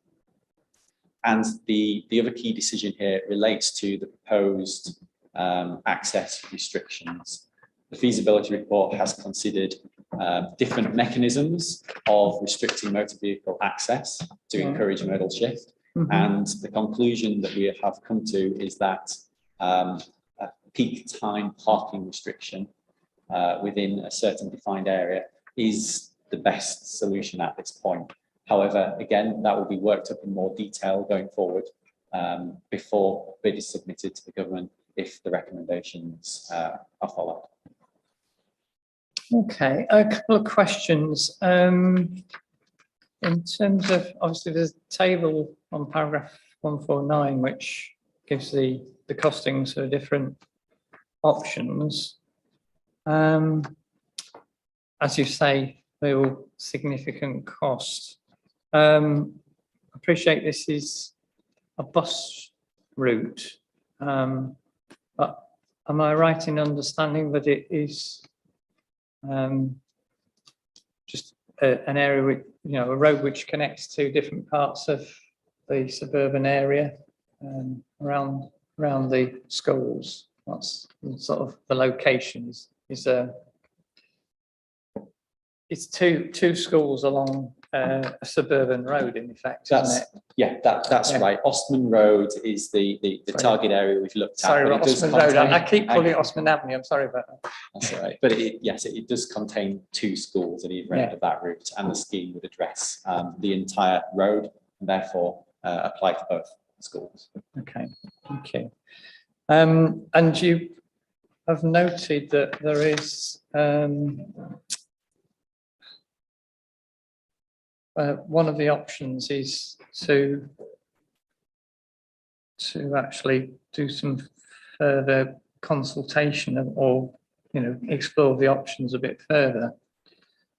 And the other key decision here relates to the proposed access restrictions. The feasibility report has considered different mechanisms of restricting motor vehicle access to encourage modal shift. And the conclusion that we have come to is that a peak time parking restriction within a certain defined area is the best solution at this point. However, again, that will be worked up in more detail going forward before bid is submitted to the government if the recommendations are followed. Okay, a couple of questions. In terms of, obviously, there's a table on paragraph 149, which gives the costings for different options. As you say, they will significant cost. Appreciate this is a bus route, but am I right in understanding that it is just an area with, a road which connects to different parts of the suburban area around the schools? That's sort of the locations. It's two schools along a suburban road, in effect, isn't it? Yeah, that's right. Ostman Road is the target area we've looked at. Sorry, but Ostman Road. I keep calling it Ostman Avenue. I'm sorry about that. That's all right. But yes, it does contain 2 schools at either end of that route, and the scheme would address the entire road and therefore apply to both schools. Okay, thank you. And you have noted that there is one of the options is to actually do some further consultation or explore the options a bit further.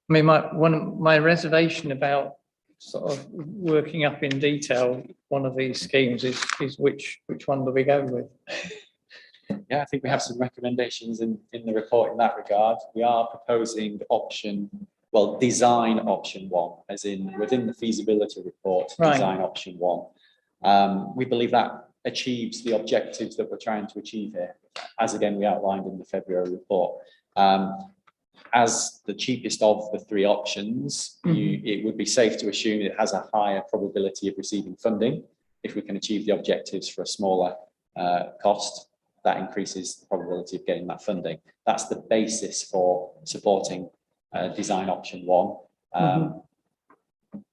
I mean, my reservation about sort of working up in detail one of these schemes is which one do we go with? Yeah, I think we have some recommendations in the report in that regard. We are proposing design option 1, as in within the feasibility report, design option 1. We believe that achieves the objectives that we're trying to achieve here, as again we outlined in the February report. As the cheapest of the 3 options, it would be safe to assume it has a higher probability of receiving funding. If we can achieve the objectives for a smaller cost, that increases the probability of getting that funding. That's the basis for supporting design option 1.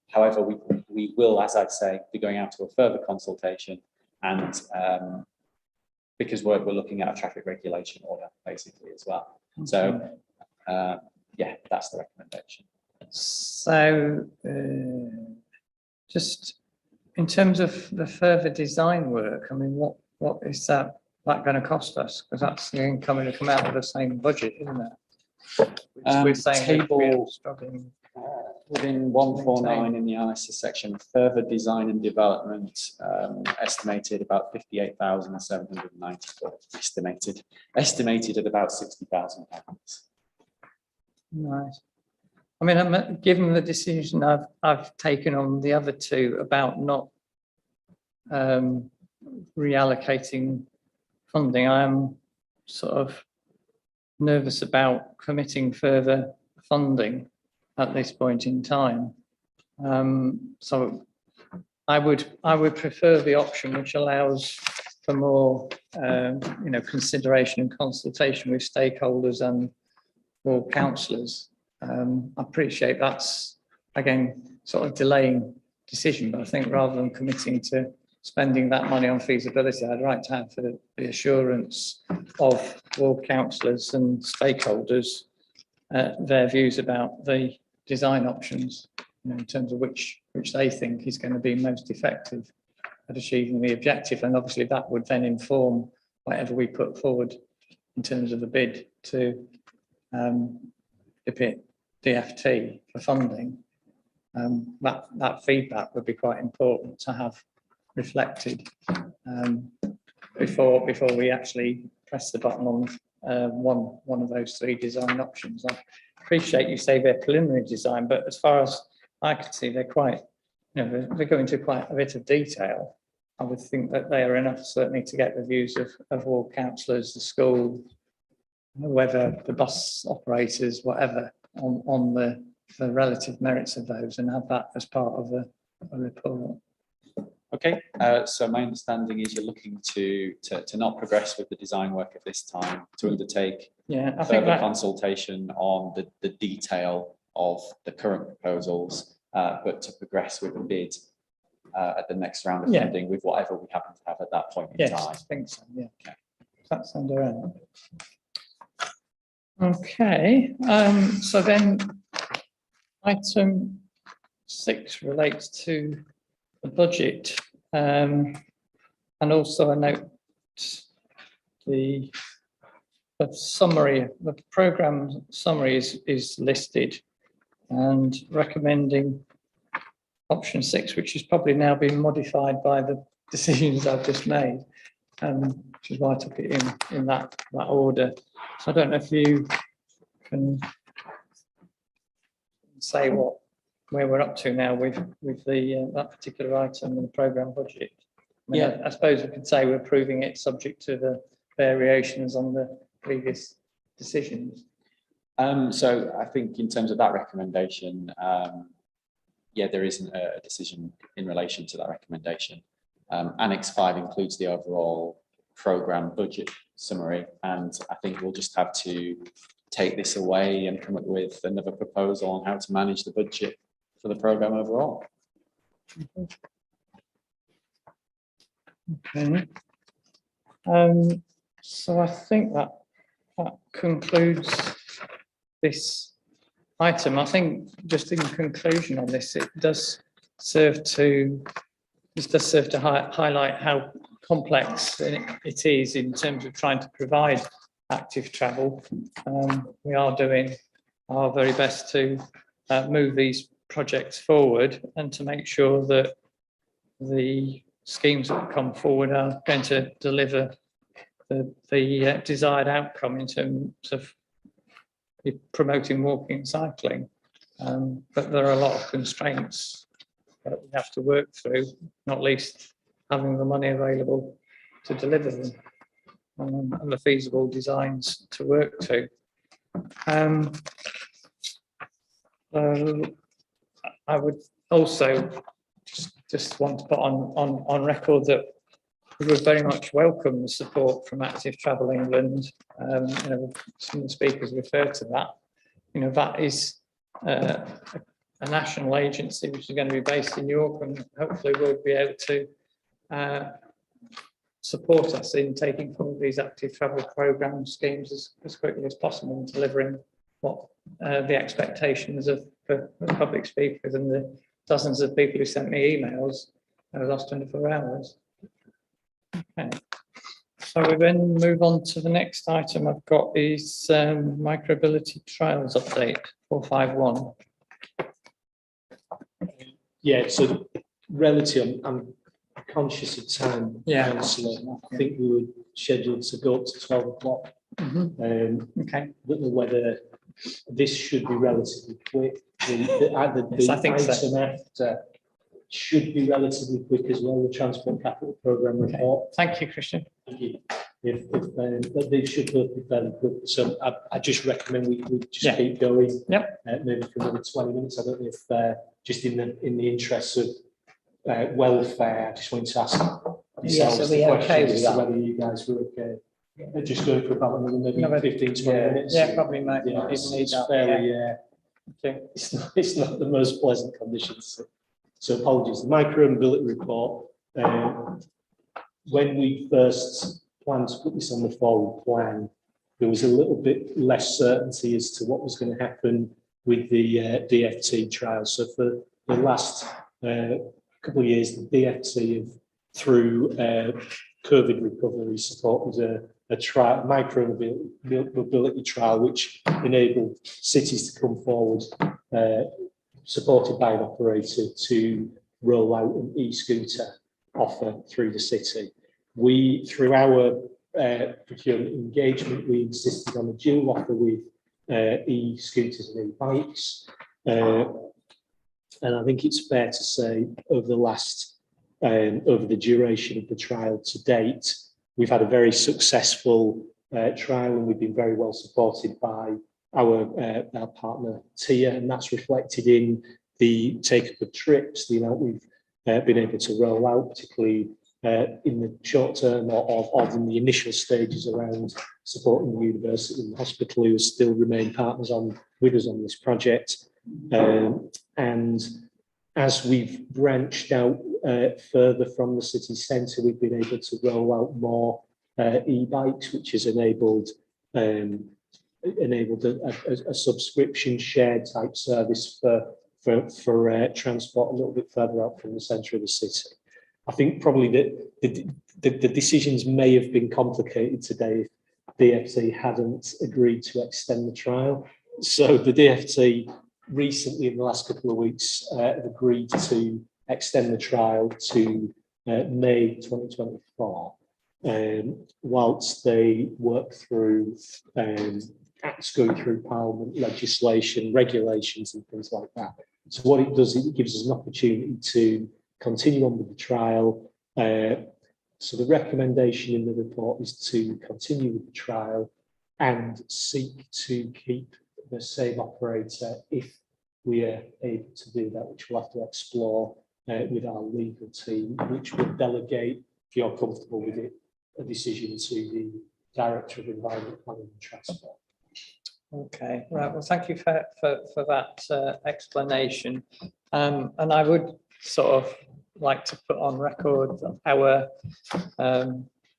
However, we will, as I say, be going out to a further consultation, and because we're looking at a traffic regulation order basically as well. So yeah, that's the recommendation. So just in terms of the further design work, I mean, what is that going to cost us? Because that's going to come out of the same budget, isn't it? We're saying table within 149 in the analysis section, further design and development estimated about 58,794. Estimated at about £60,000. Right. I mean, given the decision I've taken on the other 2 about not reallocating funding, I am sort of nervous about committing further funding at this point in time. So I would prefer the option which allows for more consideration and consultation with stakeholders and more councillors. I appreciate that's again sort of delaying decision, but I think rather than committing to spending that money on feasibility, I'd like to have the assurance of all councillors and stakeholders their views about the design options. in terms of which they think is going to be most effective at achieving the objective. And obviously that would then inform whatever we put forward in terms of the bid to DFT for funding. That feedback would be quite important to have reflected before we actually press the button on one of those three design options. I appreciate you say they're preliminary design, but as far as I can see, they're quite, they go into quite a bit of detail. I would think that they are enough certainly to get the views of all councillors, the school, whether the bus operators, whatever, on the relative merits of those, and have that as part of a report. Okay, so my understanding is you're looking to not progress with the design work at this time, to undertake I think further consultation on the detail of the current proposals, but to progress with the bid at the next round of funding with whatever we happen to have at that point in time. I think so, yeah. Okay. That sounds around. Okay, so then item 6 relates to the budget, and also I note the summary, the programme summary is listed, and recommending option 6, which is probably now being modified by the decisions I've just made, which is why I took it in that order. So I don't know if you can say where we're up to now with the that particular item in the programme budget. I suppose we could say we're approving it subject to the variations on the previous decisions. So I think in terms of that recommendation, there isn't a decision in relation to that recommendation. Annex 5 includes the overall programme budget summary, and I think we'll just have to take this away and come up with another proposal on how to manage the budget for the programme overall. Okay. So I think that concludes this item. I think just in conclusion on this, it does serve to highlight how complex it is in terms of trying to provide active travel. We are doing our very best to move these projects forward and to make sure that the schemes that come forward are going to deliver the desired outcome in terms of promoting walking and cycling. But there are a lot of constraints that we have to work through, not least having the money available to deliver them, and the feasible designs to work to. I would also just want to put on record that we would very much welcome the support from Active Travel England. Some of the speakers referred to that. That is a national agency which is going to be based in York, and hopefully will be able to support us in taking forward these active travel programme schemes as quickly as possible and delivering what the expectations of the public speakers and the dozens of people who sent me emails over the last 24 hours. Okay. So we then move on to the next item I've got is Micromobility Trials Update 451. Yeah, so relative, I'm conscious of time, Councillor. I think we were scheduled to go up to 12 o'clock. Okay. I don't know whether this should be relatively quick. The I think item so. after should be relatively quick as well, the Transport Capital Programme report. Thank you, Christian. Thank you. If they should both be fairly quick. So I just recommend we just keep going. Maybe for another 20 minutes. I don't know if just in the interests of welfare, I just wanted to ask yourselves the question as to whether you guys were okay. Just going for about another 15, 20 minutes. Yeah, probably might. It's fairly, it's not the most pleasant conditions. So apologies. The Micromobility report, when we first planned to put this on the forward plan, there was a little bit less certainty as to what was going to happen with the DFT trial. So for the last couple of years, the DFT have, through COVID recovery support, was a trial, micromobility trial, which enabled cities to come forward, supported by an operator, to roll out an e-scooter offer through the city. We, through our procurement engagement, we insisted on a dual offer with e-scooters and e-bikes. And I think it's fair to say over the last, over the duration of the trial to date, we've had a very successful trial, and we've been very well supported by our partner TIA, and that's reflected in the take-up of trips, the amount we've been able to roll out, particularly in the short term or in the initial stages around supporting the university and the hospital, who still remain partners with us on this project. And as we've branched out further from the city centre, we've been able to roll out more e-bikes, which has enabled a subscription shared type service for transport a little bit further out from the centre of the city. I think probably that the decisions may have been complicated today if DFT hadn't agreed to extend the trial. So the DFT recently, in the last couple of weeks, have agreed to extend the trial to May 2024, whilst they work through acts going through Parliament, legislation, regulations and things like that. So what it does, it gives us an opportunity to continue on with the trial. So the recommendation in the report is to continue with the trial and seek to keep the same operator if we are able to do that, which we'll have to explore with our legal team, which will delegate, if you're comfortable with it, a decision to the Directorate of Environment, Planning and Transport. Okay, right. Well, thank you for that explanation. And I would sort of like to put on record our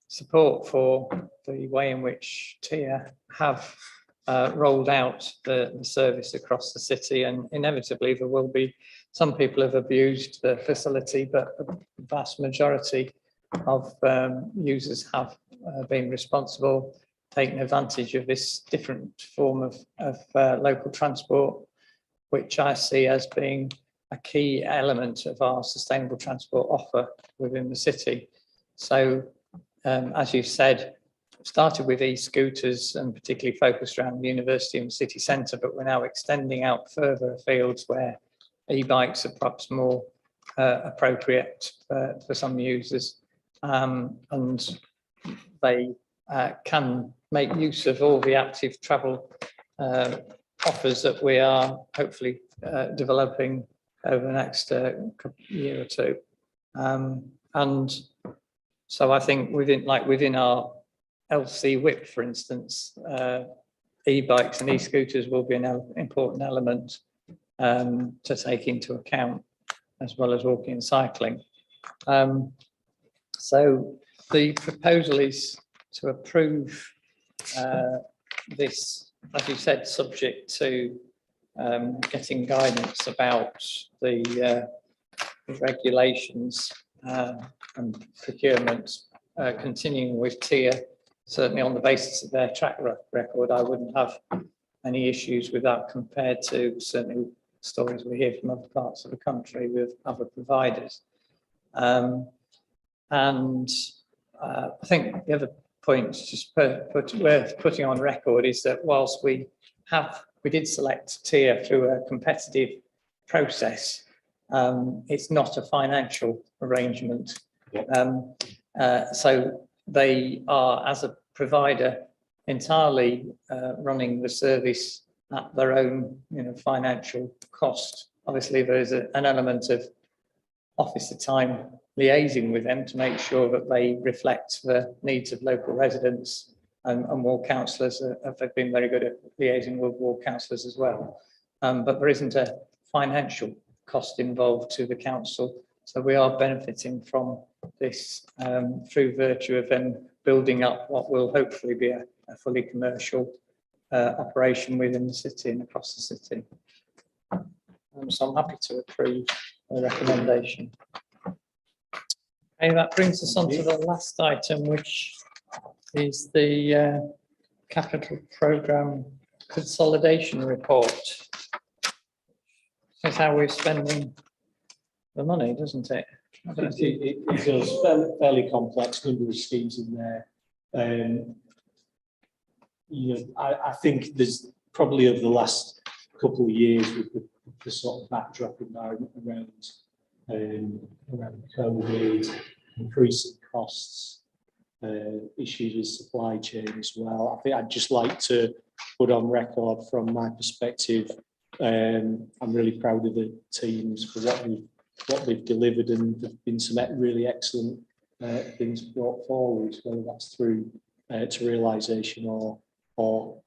support for the way in which TIA have rolled out the service across the city, and inevitably there will be some people have abused the facility, but the vast majority of users have been responsible, taken advantage of this different form of local transport, which I see as being a key element of our sustainable transport offer within the city. So, as you said, started with e-scooters and particularly focused around the university and city centre, but we're now extending out further afields where e-bikes are perhaps more appropriate for some users, and they can make use of all the active travel offers that we are hopefully developing over the next year or two. And so I think within our LC whip, for instance, e-bikes and e-scooters will be an important element to take into account, as well as walking and cycling. So the proposal is to approve this, as you said, subject to getting guidance about the regulations and procurement, continuing with TIA. Certainly on the basis of their track record, I wouldn't have any issues with that compared to certainly stories we hear from other parts of the country with other providers. And I think the other point just worth putting on record is that whilst we did select TIA through a competitive process, it's not a financial arrangement. So they are, as a provider, entirely running the service at their own, financial cost. Obviously, there is an element of officer time liaising with them to make sure that they reflect the needs of local residents, and ward councillors have been very good at liaising with ward councillors as well. But there isn't a financial cost involved to the council. So we are benefiting from this through virtue of them building up what will hopefully be a fully commercial operation within the city and across the city. So I'm happy to approve the recommendation. Okay, that brings us on to the last item, which is the capital programme consolidation report. That's how we're spending the money, doesn't it? It does, fairly complex number of schemes in there. I think there's probably over the last couple of years with the sort of backdrop environment around COVID, increasing costs, issues with supply chain as well. I think I'd just like to put on record from my perspective, I'm really proud of the teams for what they've delivered, and there've been some really excellent things brought forward, whether that's through to realisation or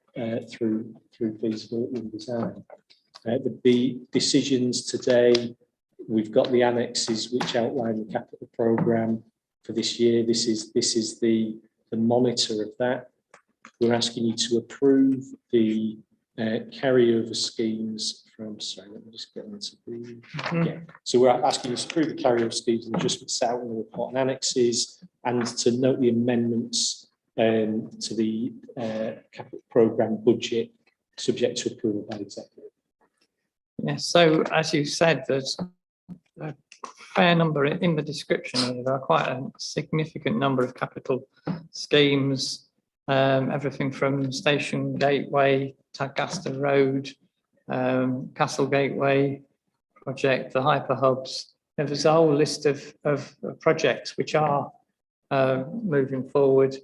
through feasibility and design. The decisions today, we've got the annexes which outline the capital programme for this year. This is the monitor of that. We're asking you to approve the carryover schemes from, sorry, let me just get into the, yeah. So we're asking you to approve the carryover schemes and adjustments set out in the report and annexes, and to note the amendments to the capital programme budget subject to approval by the executive. Yes, so as you said, there's a fair number in the description. There are quite a significant number of capital schemes, everything from Station Gateway, Tadcaster Road, Castle Gateway project, the hyperhubs. There's a whole list of projects which are moving forward.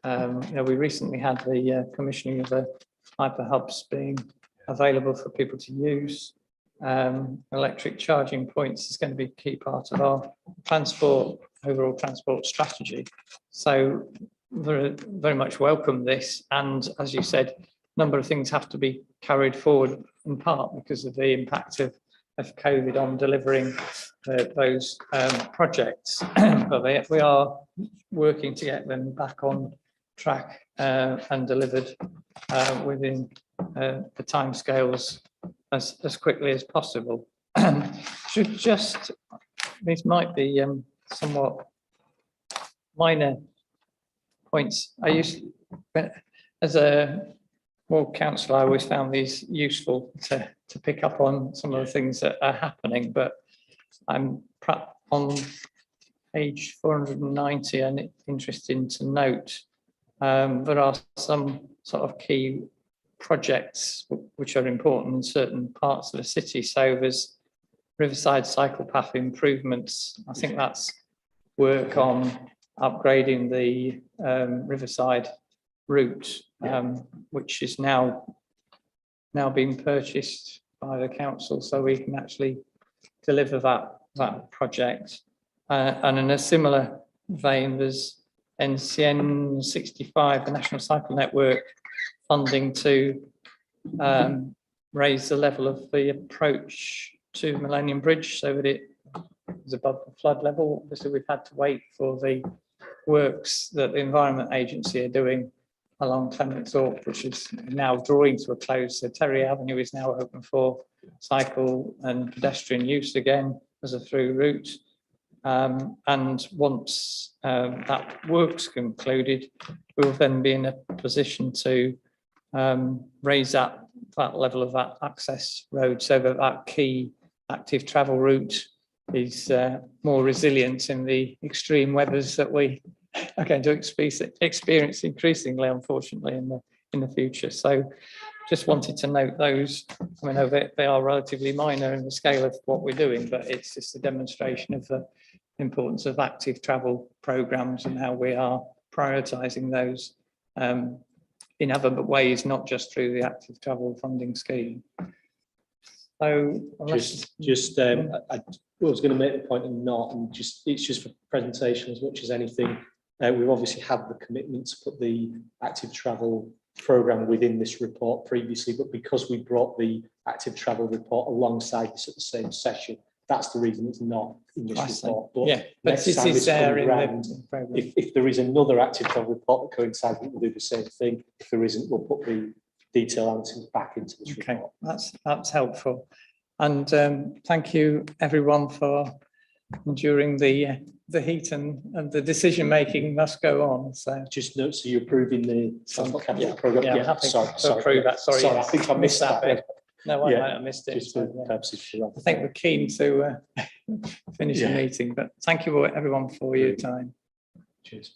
We recently had the commissioning of the hyperhubs being available for people to use. Electric charging points is going to be a key part of our overall transport strategy. So very much welcome this. And as you said, a number of things have to be carried forward in part because of the impact of COVID on delivering those projects. But we are working to get them back on track and delivered within the timescales as quickly as possible. These might be somewhat minor points. As a ward councillor, I always found these useful to pick up on some of the things that are happening, but I'm on page 490 and interesting to note there are some sort of key projects which are important in certain parts of the city. So there's Riverside cycle path improvements. I think that's work on upgrading the Riverside route, which is now being purchased by the council, so we can actually deliver that project. And in a similar vein, there's NCN 65, the National Cycle Network, funding to raise the level of the approach to Millennium Bridge so that it is above the flood level. Obviously, we've had to wait for the works that the Environment Agency are doing along Clement Thorpe, which is now drawing to a close. So Terry Avenue is now open for cycle and pedestrian use again as a through route. And once that work's concluded, we'll then be in a position to raise that level of that access road so that key active travel route is more resilient in the extreme weathers that we are going to experience increasingly, unfortunately, in the future. So just wanted to note those. I mean, they are relatively minor in the scale of what we're doing, but it's just a demonstration of the importance of active travel programs and how we are prioritising those in other ways, not just through the active travel funding scheme. So I was going to make the point and not, and it's just for presentation as much as anything. We've obviously had the commitment to put the active travel programme within this report previously, but because we brought the active travel report alongside this at the same session, that's the reason it's not in this report. But yeah, but this is there in the programme. If there is another active travel report that coincides, we'll do the same thing. If there isn't, we'll put the detail answers back into this report. That's helpful. And thank you everyone for enduring the heat and the decision making must go on. So Just note, so you're approving the transport capital yeah, programme? yeah, happy Sorry, to sorry. approve that. Sorry, Sorry, I yes. think I missed that bit. bit. No, I Yeah, might have missed it. Just for So, yeah. purposes for I think we're keen to finish the Yeah. meeting, but thank you all, everyone for your time. Cheers.